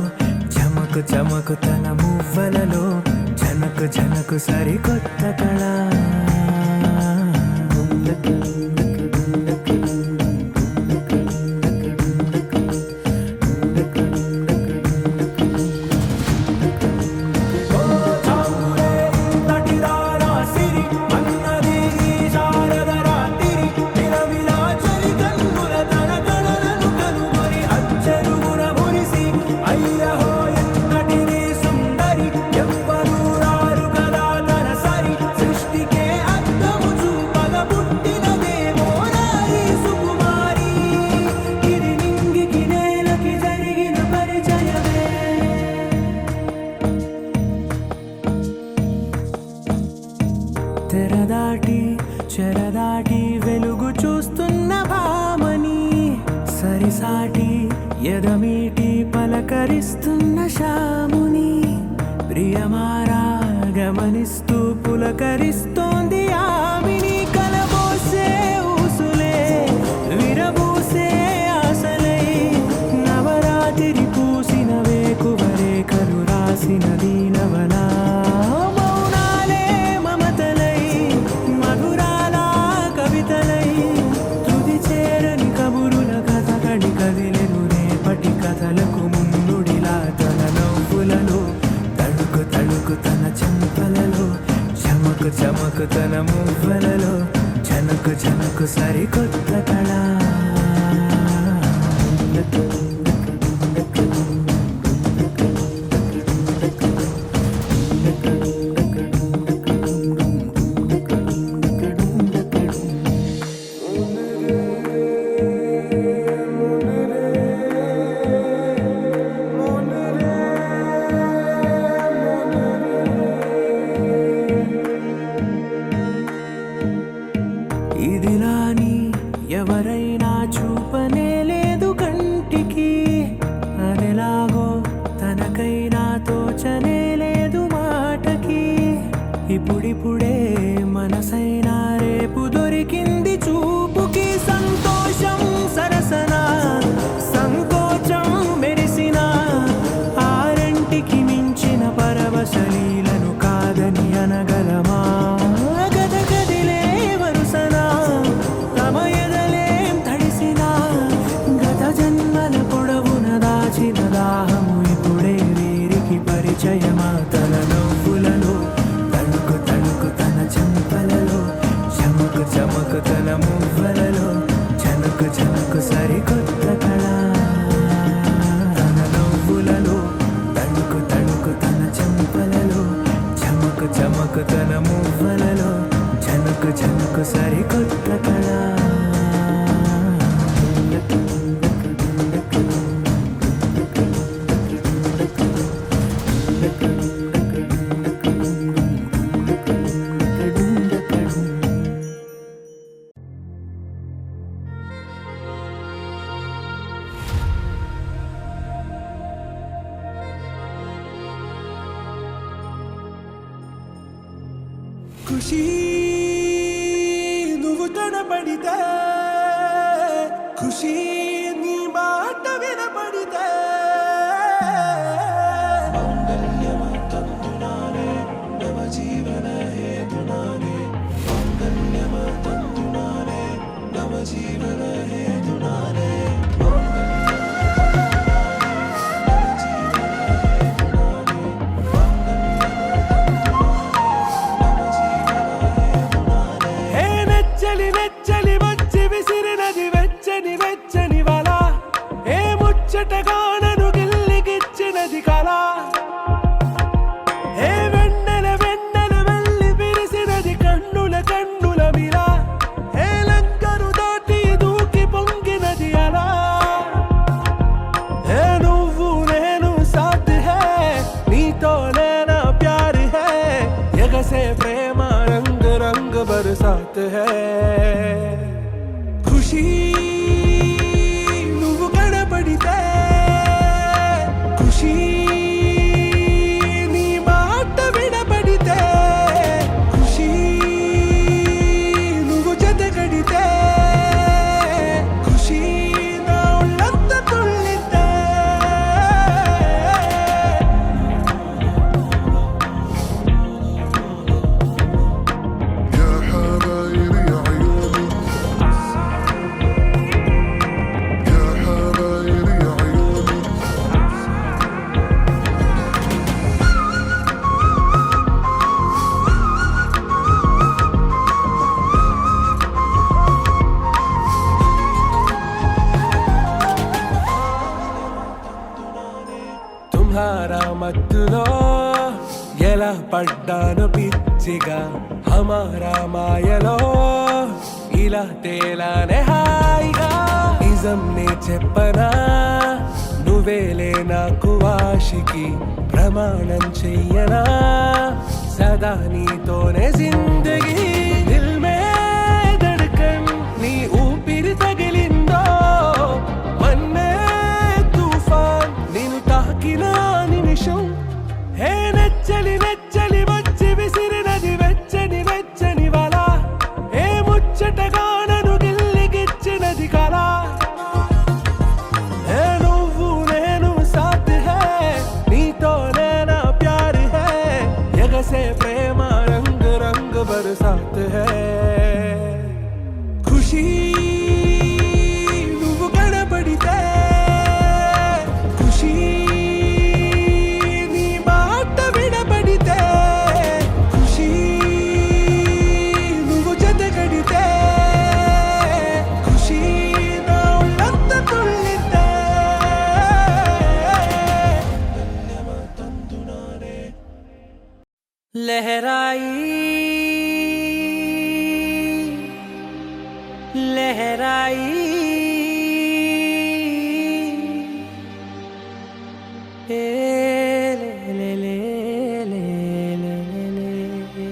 చమకు చమకు తన మువ్వలలో జనకు జనకు సరికొత్త కళ తెరదాటి చెరదాటి వెలుగు చూస్తున్న భామని సరిసాటి ఎదమీటి పలకరిస్తున్న శాముని ప్రియమారా గమనిస్తూ పులకరిస్తోంది ఆమెని కలబోసే ఊసులే విరబూసే ఆశలై నవరాత్రి పూసిన వేకువరేఖలు రాసిన దీనవలా మౌనాలే మమతలై మధురాల కవితలై తుది చేరని కబురుల కథ కడి కదిలెను రేపటి కథలకు ముందుడిలా తన నవ్వులలో తళుకు తళుకు తన చెంపలలో చమకు చమకు తన మువ్వలలో జనకు జనకు సరికొత్త కళ ఇదిలాని ఎవరైనా చూపనే లేదు కంటికి అదెలాగో తనకైనా తోచనే లేదు మాటకి ఇప్పుడిప్పుడే మనసైనా రేపు దొరికింది చూపుకి సంతోషం సరసన సంకోచం మెరిసిన ఆరంటికి మించిన పరవశలీలను కాదని అనగలమా గద గదిలే వరుసనా తమ ఎదలేం తడిసినా గత జన్మల పొడవున దాచిన దాహము ఇప్పుడే వీరికి పరిచయమా తన నవ్వులలో తణుకు తణుకు తన చెంపలలో చమకు చమకు తన మువ్వలలో జనకు జనకు సరికొత్త కళ తన నవ్వులలో తణుకు తణుకు తన చెంపలలో చమకు చమకు తన మువ్వలలో జనకు జనకు సరికొత్త కళ ఖుషి నువ్వు కనపడితే ఖుషి నీ మాట వినపడితే హే నెచ్చలి నెచ్చలి వచ్చి విసిరినది వెచ్చని వెచ్చని వల ఏ ముచ్చటగానను గిల్లిగిచ్చినది కళ ఏ వెన్నెల వెన్నెల వెళ్ళి విరిసినది కన్నుల కన్నుల మిల ఏ లంకరు దాటి దూకి పొంగినది అలా ఏ నువ్వు నేను సాథ్ హే నీతోనే నా ప్యార్ హే ఎగసే ప్రేమ రంగ్ రంగ్ బరసాత్ హే ఖుషి నువ్వు కనపడితే ఖుషి నీ మాట వినపడితే ఖుషి నువ్వు జతగడితే ఖుషి నా ఒళ్ళంత తుళ్ళితే يا حبايبي عيوني يا حبايبي عيوني తుమ్హారా మత్తులో ఎలా పడ్డాను పిచ్చిగా హమారా మాయలో ఇలా తేలానే హాయిగా నిజం నే చెప్పనా నువ్వేలే నాకు ఆశికి ప్రమాణం చెయ్యనా సదా నీతోనే జిందగీ దిల్ మే ధడ్కన్ నీ ఊపిరి తగిలిందో మన్నే తుఫాన్ నేను తాకిన నిమిషం హే నెచ్చలి నెచ్చలి వచ్చి విసిరినది వెచ్చని వెచ్చని వల ఏ ముచ్చటగానను గిల్లిగిచ్చినది కళ ఏ నువ్వు నేను సాథ్ హే నీతోనే నా ప్యార్ హే ఎగసే ప్రేమ రంగ్ రంగ్ బరసాత్ హే ఖుషి నువ్వు కనపడితే ఖుషి నీ మాట వినపడితే ఖుషి నువ్వు జతగడితే ఖుషి నా ఒళ్ళంత తుళ్ళితే లహరాయి లహరాయి ఏ లే లే లే లే లే లే.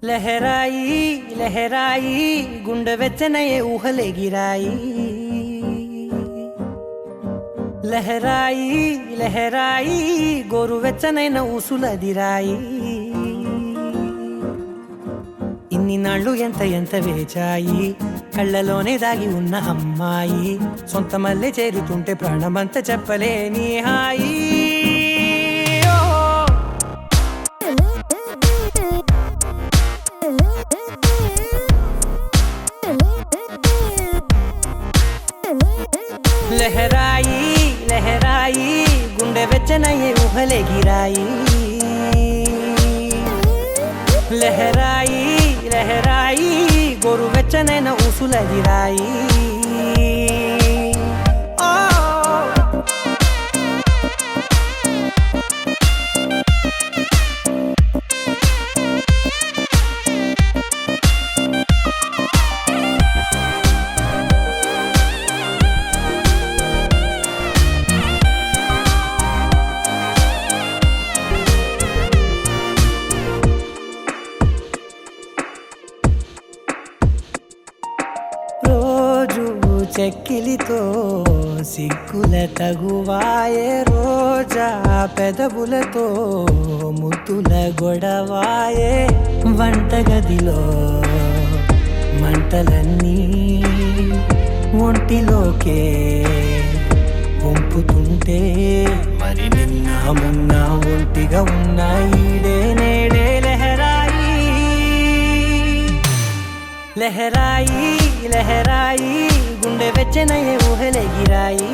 లహరాయి లహరాయి గుండె వెచ్చనయే ఊహలే గిరాయి లహరాయి లహరాయి గోరు వెచ్చనైన ఊసులదిరాయి ఇన్ని నాళ్ళు ఎంత ఎంత వేచాయి కళ్ళలోనే దాగి ఉన్న అమ్మాయి సొంత మల్లె చేరుతుంటే ప్రాణమంతా చెప్పలేని హాయి ఓ. లహరాయి లహరాయి గుండె వెచ్చనయ్యే ఊహలే గిరాయి లహరాయి లహరాయి గోరు వెచ్చనైన ఊసులదిరాయి ఓ. రోజు చెక్కిలితో సిగ్గుల తగువాయే రోజా పెదవులతో ముద్దుల గొడవాయే వంటగదిలో మంటలన్నీ ఒంటిలోకే వంపుతుంటే మరి నిన్న మొన్న ఒంటిగా ఉన్న ఈడే నేడే లహరాయి లహరాయి లహరాయి గుండె వెచ్చనయ్యే ఊహలెగిరాయి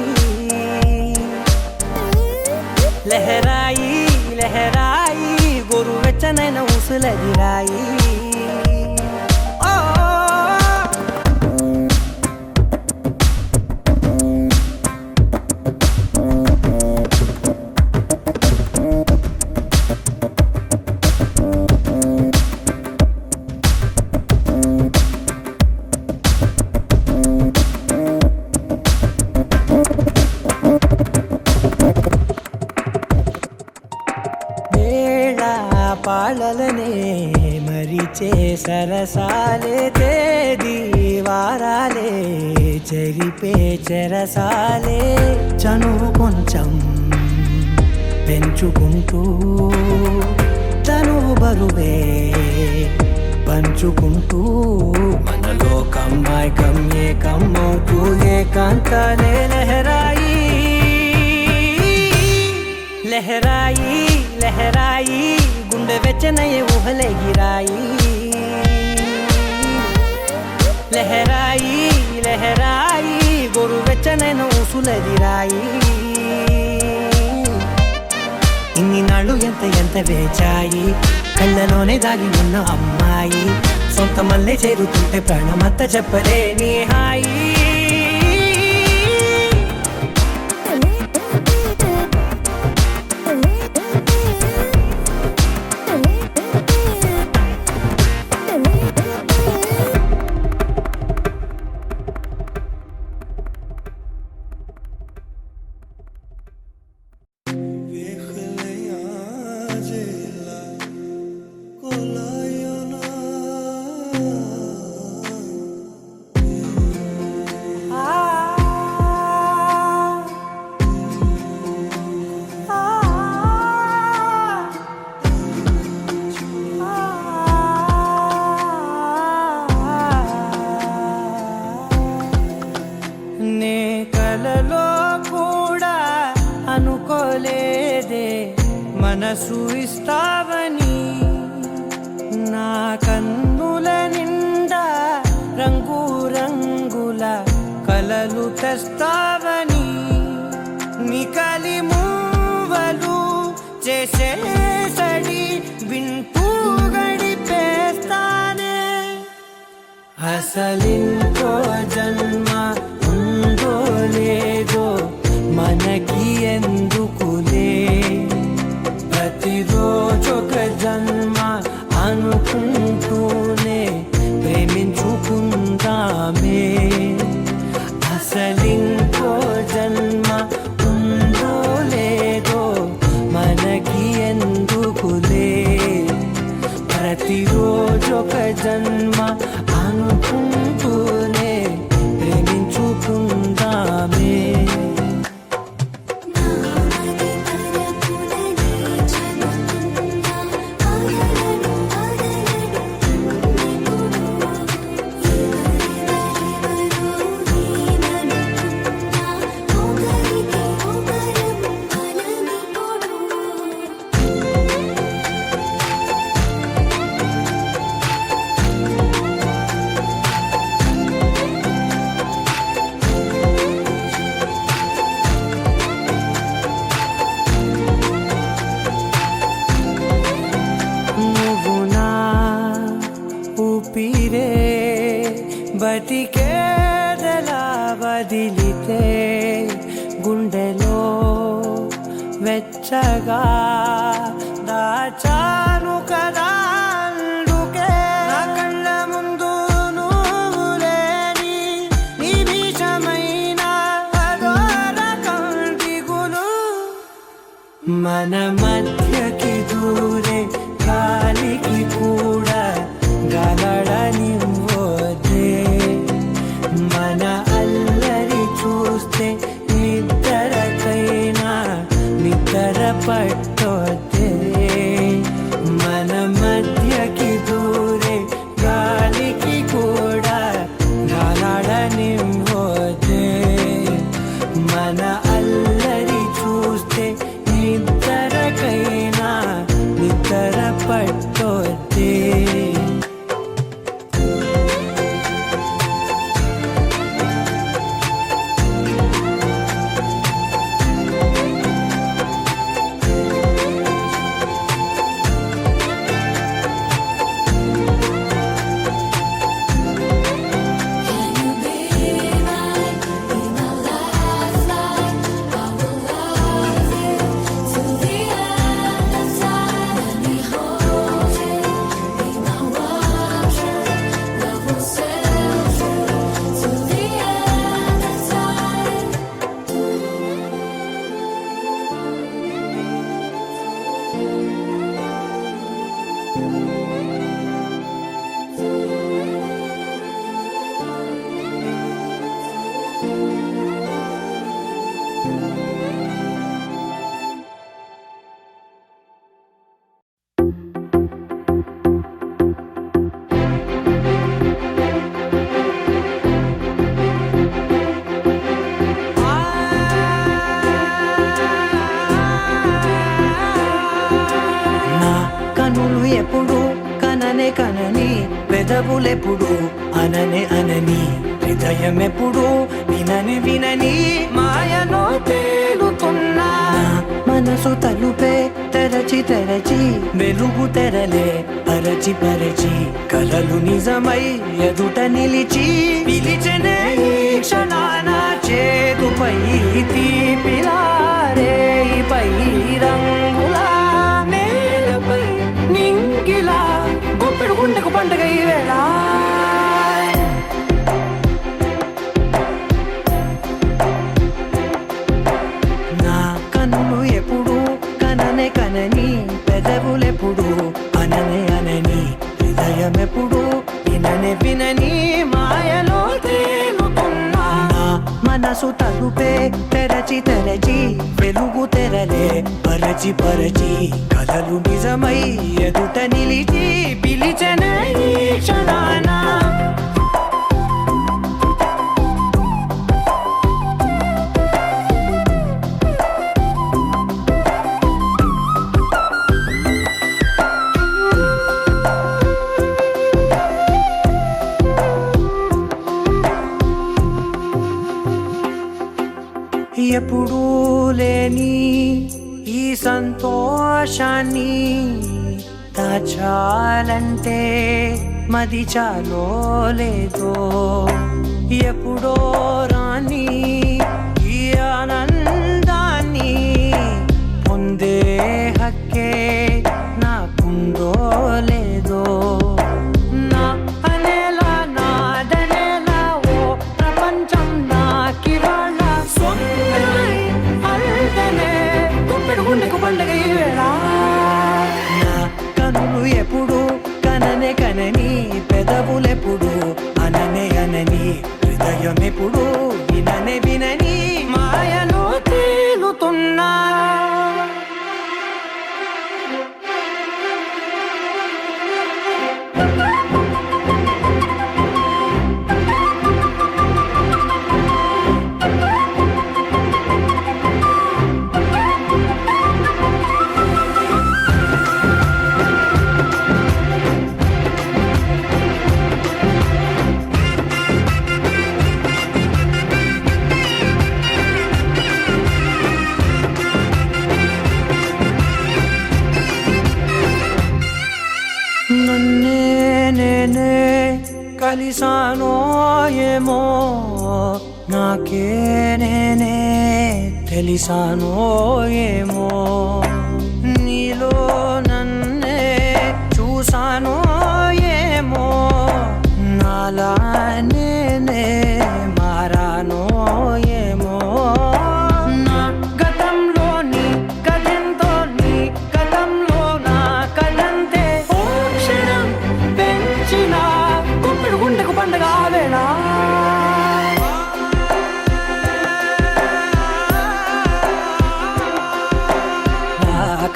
లహరాయి లహరాయి గోరు వెచ్చనైన ఊసులెగిరాయి పాలలనే మరిచే సరసాలే తేదీ వారాలే చెరిపే చెరసాలే చనువు కొంచెం పెంచుకుంటూ తనువు బరువే పంచుకుంటూ మనలో కమ్మాయికం ఏకమవుతూ ఏకాంతాలే లహరాయి లహరాయి లహరాయి గుండె వెచ్చనయ్యే ఊహలెగిరాయి లహరాయి లహరాయి గోరు వెచ్చనైన ఊసులెగిరాయి ఇన్ని నాళ్ళు ఎంత వేచాయి కళ్ళలోనే దాగి ఉన్న అమ్మాయి సొంత మల్లె చేరుతుంటే ప్రాణమంత చెప్పలేని హాయి మనసు ఇస్తావని నా కన్నుల నిండా రంగు రంగుల కలలు తెస్తావని నికలి మూవలు చేసేసడి వింటూ గడిపేస్తానే అసలింకో జన్మ ఉందో లేదో మనకి ఎందుకులే ప్రతిరోజొక జన్మ అనుకుంటూనే ప్రేమించుకుందామే అసలింకో జన్మ ఉందో లేదో మనకి ఎందుకులే ప్రతిరోజొక జన్మ అనుకుంటూనే ప్రేమించుకుందామే బతికేదలా వదిలితే గుండెలో వెచ్చగా దాచాను కదా అందుకే నా కళ్ళ ముందు నువ్వు లేని నిమిషమైన అదోరకం దిగులు మన మధ్యకి దూరే గాలికి కూడా గలడని మన అల్ల నిద్ర పట్టొద్దే మన మధ్యకి దూరే గాలికి కూడా గాలాడనివ్వొద్దే మన అల్లరి చూస్తే నిద్రకైనా నిద్ర పట్టొద్దే ఎప్పుడు కననే కనని పెదవులెప్పుడు అననే అనని హృదయం ఎప్పుడు వినని వినని మాయలో తేలుతున్నా మనసు తలుపే తెరచి తెరచి వెలుగు తెరలే పరచి పరచి కలలు నిజమై ఎదుట నిలిచి పిలిచెనే ఈ క్షణాన చేతుపై తీపిలారే పై రంగులా నేలపై నింగిలా గుప్పెడు గుండెకు పండుగ ఈ వేళ నా కన్నులు ఎప్పుడు కననే కనని పెదవులెప్పుడు అననే అనని హృదయం ఎప్పుడు విననే వినని మాయలో తేలుతున్నా మనసు తలుపే తెరచి తెరచి వెలుగు తెరలే పరచి పరచి కలలు నిజమై ఎదుట నిలిచి పిలిచెనే ఈ క్షణాన ఎప్పుడూ లేని ఈ సంతోషాన్ని దాచాలంటే మది చాలో లేదో ఎప్పుడో రాని ఈ ఆనందాన్ని పొందే హక్కే నాకుందో లేదో నా అనేలా నాదనేలా ఓ ప్రపంచం నాకివాళ్ళ సొంతమై అల్దనే గుప్పెడు గుండెకు పండుగ ఈ వేళ నా కనులు ఎప్పుడు కననే కనని పెదవులెప్పుడు అననే అనని హృదయం ఎప్పుడు విననే వినని మాయలో తేలుతున్నా నన్నే నేనే కలిసానో ఏమో నాకే నేనే తెలిసానో ఏమో నీలో నన్నే చూసానో ఏమో నాలా నేనే మారానో ఏమో నా గతంలోని గతంతో నీ గతంలో నా కదంతే ఓ క్షణం పెంచిన గుప్పెడు గుండెకు పండుగ వేళ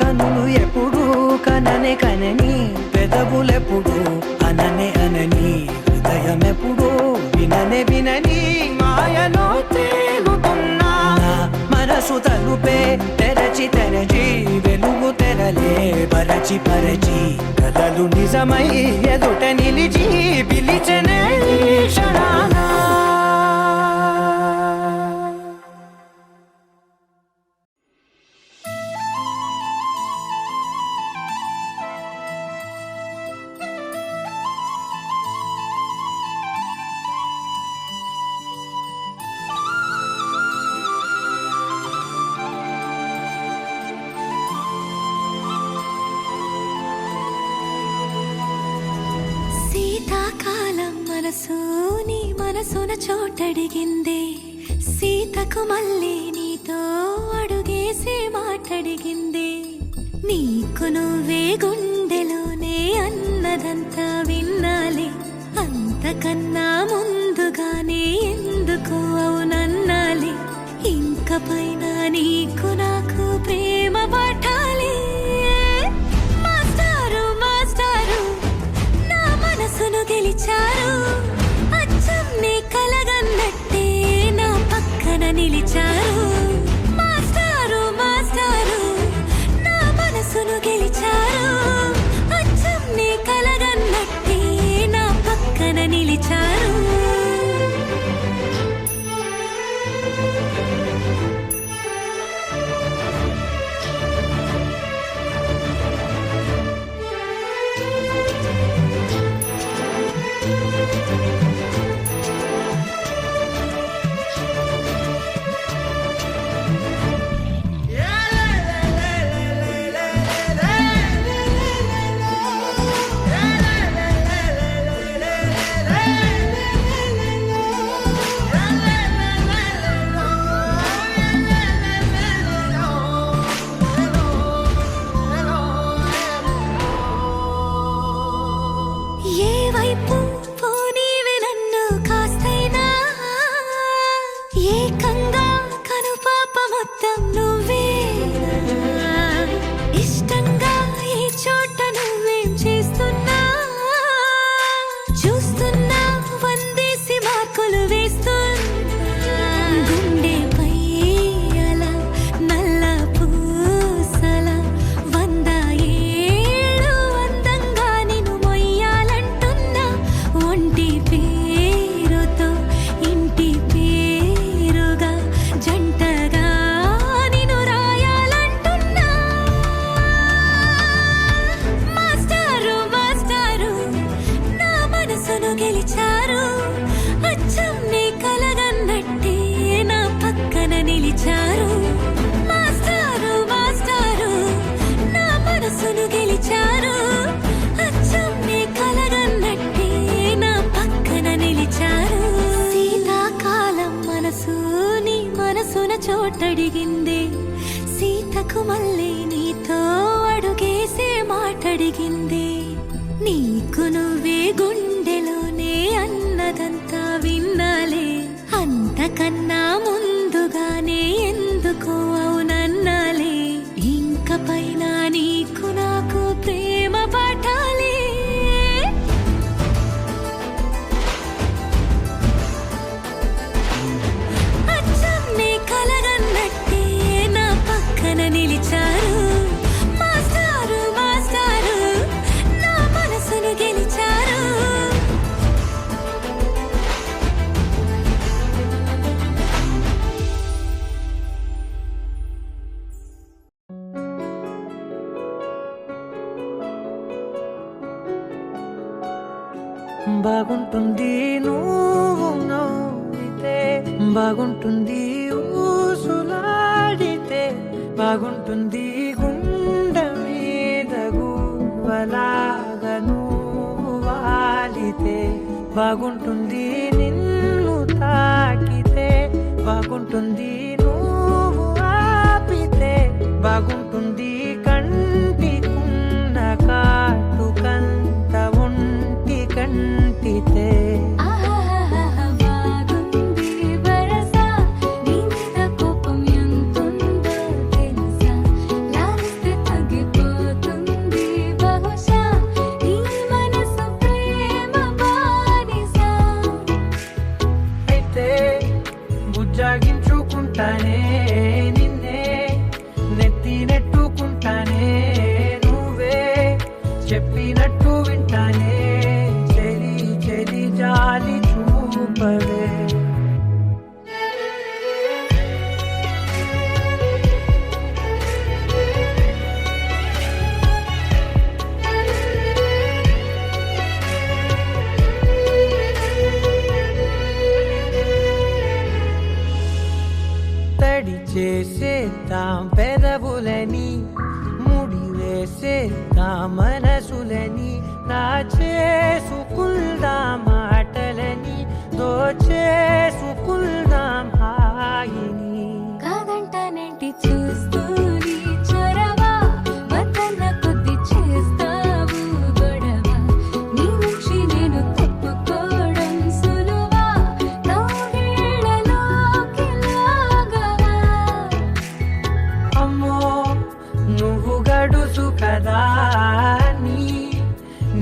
కనులు ఎప్పుడు కననే కనని, పెదవులెప్పుడు అననే అనని, హృదయం ఎప్పుడు విననే వినని మాయలో తేలుతున్నా. నా మనసు తలుపే తెరచి తెరచి, వెలుగు తెరలే పరచి పరచి, కలలు నిజమై ఎదుట నిలిచి పిలిచనే ఈ క్షణాన. శీతాకాలం మనసు నీ మనసున చోటడిగిందే, సీతకు మళ్ళీ నీతో అడుగేసి మాటడిగిందే. నీకు నువ్వే గుండెలోనే అన్నదంతా విన్నాలే, అంతకన్నా ముందుగానే ఎందుకు అవునన్నాలే. ఇంక పైన నీకు నాకు ప్రేమ పాఠాలే. మాస్టారు మాస్టారు నా మనసును గెలిచారు, అచ్చం నీ కలగన్నట్టే నా పక్కన నిలిచారు. మాస్టారు మాస్టారు నా మనసును గెలిచారు, అచ్చం నీ కలగన్నట్టే నా పక్కన నిలిచారు. ఏ వైపు పోనీవే నన్ను కాస్తైనా, ఏకంగా కనుపాప మొత్తం నువ్వే. ఇష్టంగా ఈ చోట నువ్వేం చేస్తున్నా, చూస్తున్నా వందేసి మార్కులు వేస్తున్నా. గుండెపై అలా నల్ల పూసల 100 ఏళ్ళు అందంగా నిన్ను మొయ్యాలంటున్నా. ఒంటి పేరుతో ఇంటి పేరుగా జంటగా నిన్ను రాయాలంటున్నా. మాస్టారు మాస్టారు నా మనసును గెలిచారు, అచ్చం నీ కలగన్నట్టే నా పక్కన నిలిచారు. మాస్టారు మాస్టారు నా మనసును గెలిచారు, అచ్చం నీ కలగన్నట్టే నా పక్కన నిలిచారు. శీతాకాలం మనసు నీ మనసున చోటడిగిందే, సీతకు మళ్ళీ నీతో అడుగేసే మాటడిగిందే. నీకు నువ్వే గుండెలోనే అన్నదంతా విన్నాలే, అంతకన్నా ముందుగానే ఎందుకు అవునన్నాలే. ఇంక పైన నీకు నాకు ప్రేమ పాఠాలే. అచ్చం నీ కలగన్నట్టే నా పక్కన నిలిచారు. మాస్టారు మాస్టారు నా మనసును గెలిచారు. బాగుంటుంది నువ్వు నవ్వితే, బాగుంటుంది ఊసులాడితే, బాగుంటుంది గుండె మీద గువ్వలాగా నువ్వు వాలితే, బాగుంటుంది నిన్ను తాకితే, బాగుంటుంది నువ్వు ఆపితే, బాగుంటుంది కంటికున్న కాటుకంత ఒంటి కంటితే. బాగుంది వరస నీ మీద కోపం ఎంతుందో తెలుసా, లాలిస్తే నువ్వు గడుసు కదా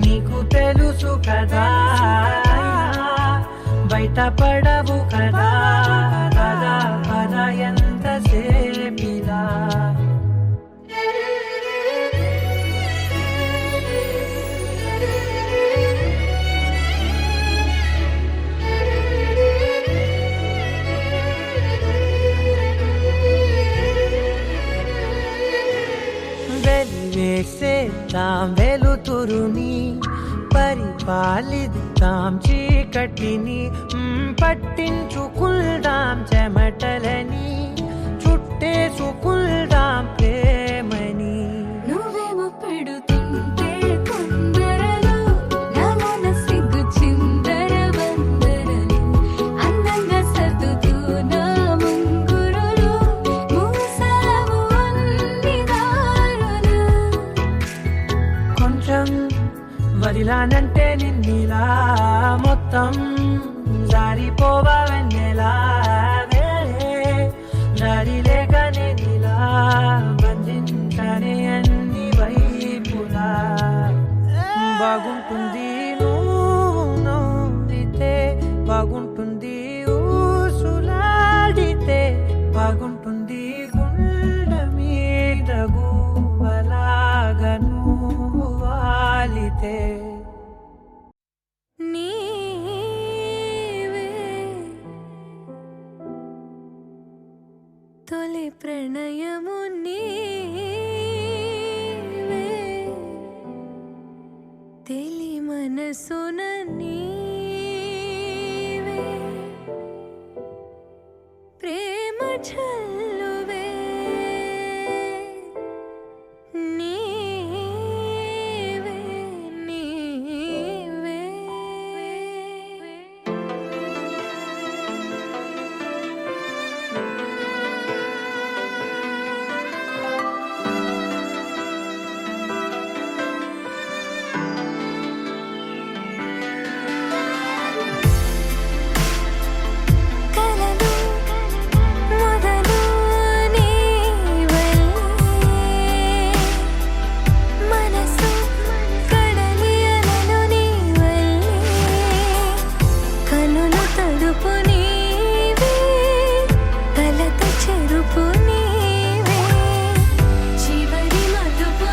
నీకు తెలుసు కదా బయట పడవు కదా కదా కదా ఎంత సేపిలా వేసేద్దాం వెలుతురుని పరిపాలిద్దాం చీకటిని పట్టించుకుందాం చెమటలని చుట్టేసుకుందాం ప్రేమని నువ్వేమో పెడుతుంటే కొందరలో నా మనసిగ్గు చిందర వందరని అందంగా సర్దుతూ నా ముంగురులు మూసావు అన్ని దారులు కొంచెం వదిలానంటే నిన్నిలా మొత్తం జారిపోవా వెన్నెలా దారి లేక నేనిలా బంధించనే అన్ని వైపులా బాగుంటుంది నువ్వు నవ్వితే బాగుంటుంది ఊసులాడితే బాగుంటుంది గుండె మీద గువ్వలాగా నువ్వు వాలితే నీవే తొలి ప్రణయము నీవే తెలి మనసున నీవే ప్రేమ చల్లువే నీవే నీవే కలలు మొదలు నీవల్లే మనసు కడలి అలలు నీవల్లే కనుల తడుపు నీవే కలత చెరుపు నీవే చివరి మదుపు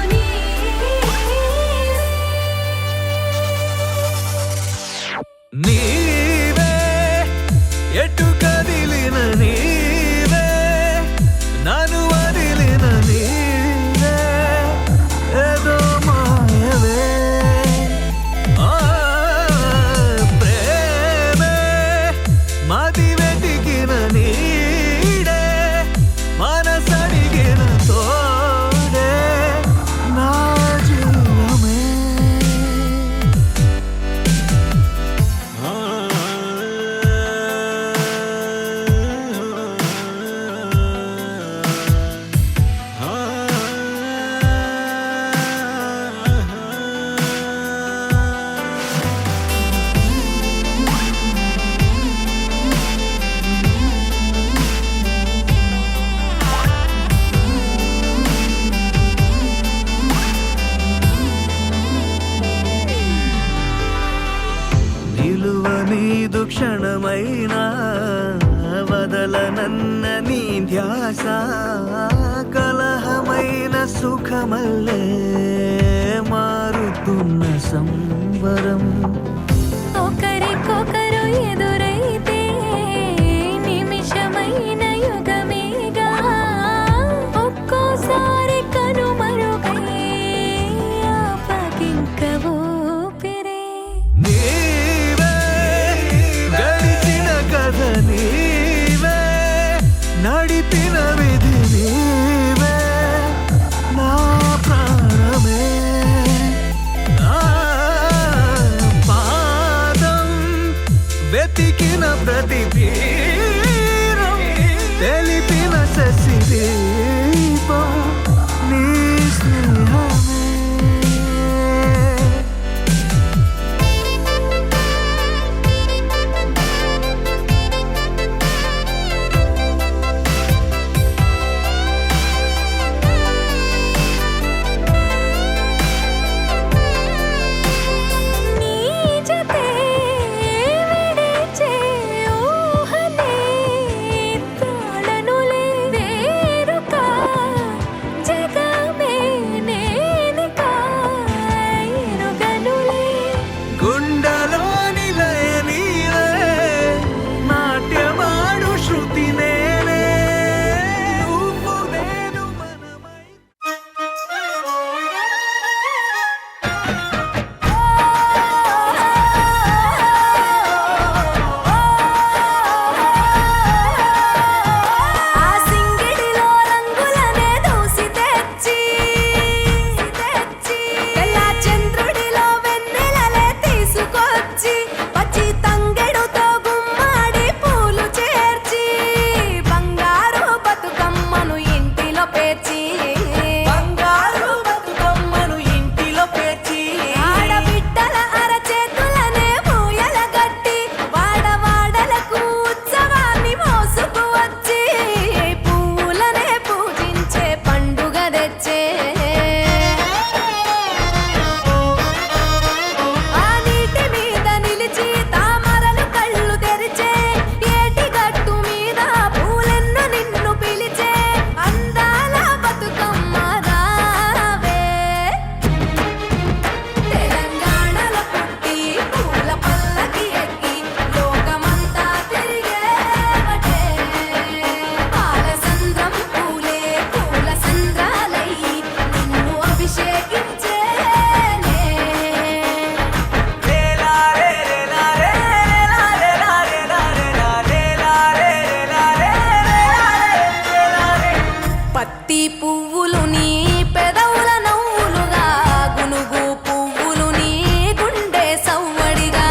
నీవే ఎటు కదిలిన నీవే నన్ను వదిలిన నీవే ఏదో మాయవే ఆ ప్రేమే మది వెతికిన నీడే మనసడిగిన తోడే నా జీవమే నిలువ నీదు క్షణమైనా వదలనన్న నీ ధ్యాస కలహమైన సుఖమల్లే మారుతున్న సంబరం ఒకరికొకరు ఎదురైతే నిమిషమైన యుగమేగా ఒక్కోసారి కనుమరుగై ఆపగింక ఊపిరే నీవే గడిచిన కథ నీవే నడిపిన విధి నీవే నా ప్రాణమే ఆ పాదం వెతికిన ప్రతి తీరం తెలిపిన శశిదీపం నీ స్నేహమే అభిషేకించేనే పత్తి పువ్వులు నీ పెదవుల నవ్వులుగా గునుగు పువ్వులు నీ గుండె సవ్వడిగా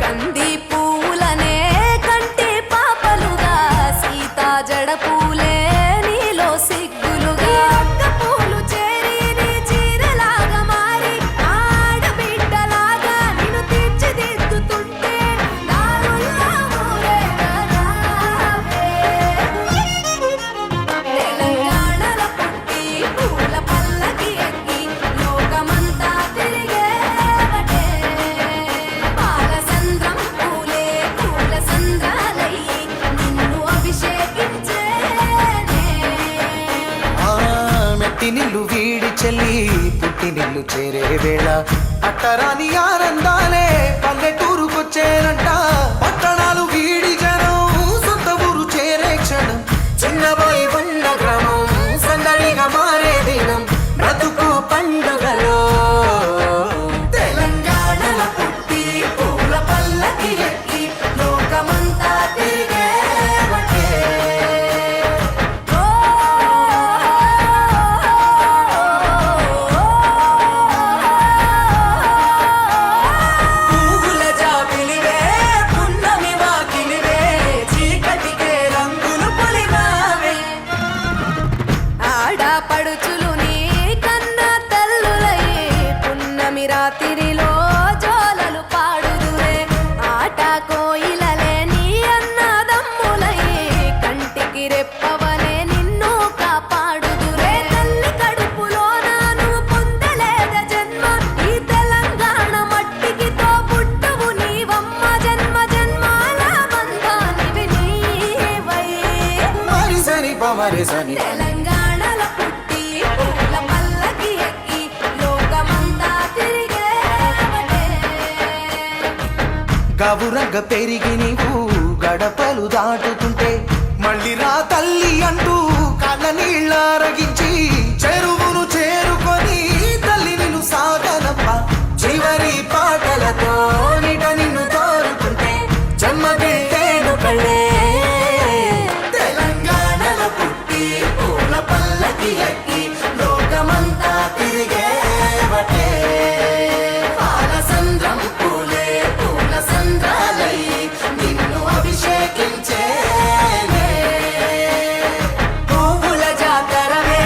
కంది పువ్వులనే కంటి పాపలుగా సీతా జడ పూలే నీలో సిగ్గులుగా ఒక్క పూలు చేరి నీ చీరలాగా మారి ఆడబిడ్డలాగా నిన్ను తీర్చిదిద్దుతుంటే దారుల్లా ఊరేగరావే. తెలంగాణలో పుట్టి పూల పల్లకి ఎక్కి లోకమంతా తిరిగేవటే పాలసంద్రం పూలే పూల సంద్రాలయ్యి నిన్ను అభిషేకించేనే ఆ మెట్టి నిల్లు వీడి చెల్లి పుట్టి నిల్లు చేరే వేళ అట్టరాని ఆనందాలే పల్లెటూరుకొచ్చేనంట పట్టణాలు వీడి జనం సొంత ఊరు చేరే క్షణం చిన్నబోయి బండ గ్రామం సందడిగా మారే దినం బ్రతుకు పండుగలో తెలంగాణలో పుట్టి పూల పల్లకి ఎక్కి లోకమంతా తిరిగేవటే ఓ పువ్వుల జాబిలివే పున్నమి వాకిలివే చీకటికే రంగులు పొలిమావే ఆడపడుచులు నీ కన్న తల్లులయ్యే పున్నమి రాత్రిలో జోలలు పాడుదురే ఆట కోయిలలే నీ అన్నదమ్ములయ్యే కంటికి రెప్పవలే నిన్ను కాపాడుదురే తల్లి కడుపులో నాను పొందలేద జన్మ ఈ తెలంగాణ మట్టికి తో పుట్టవు నీవమ్మ జన్మ జన్మాల బంధానివి నీవై మరి సరి పమరి సని తెలంగాణలో పుట్టి పూల పల్లకి ఎక్కి లోకమంతా తిరిగేవటే గవురగ పెరిగి నీవు గడపలు దాటుతుంటే మళ్ళీ రా తల్లి అంటూ కళ్ళ నీళ్ళ రగించి చెరువును చేరుకొని తల్లి నిన్ను సాగనప్ప చివరి పాటలతో నిట నిన్ను తోరుకుంటే జన్మదిట్టేను కళ్ళే తెలంగాణలో పుట్టి పూల పల్లకి ఎక్కి లోకమంతా తిరిగేవటే పాలసంద్రం పూలే పూల సంద్రాలయ్యి నిన్ను అభిషేకించేనే పువ్వుల జాతరవే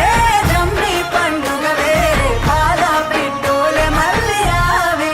జమ్మి పండుగవే పాల పిట్టోలే మళ్ళీ రావే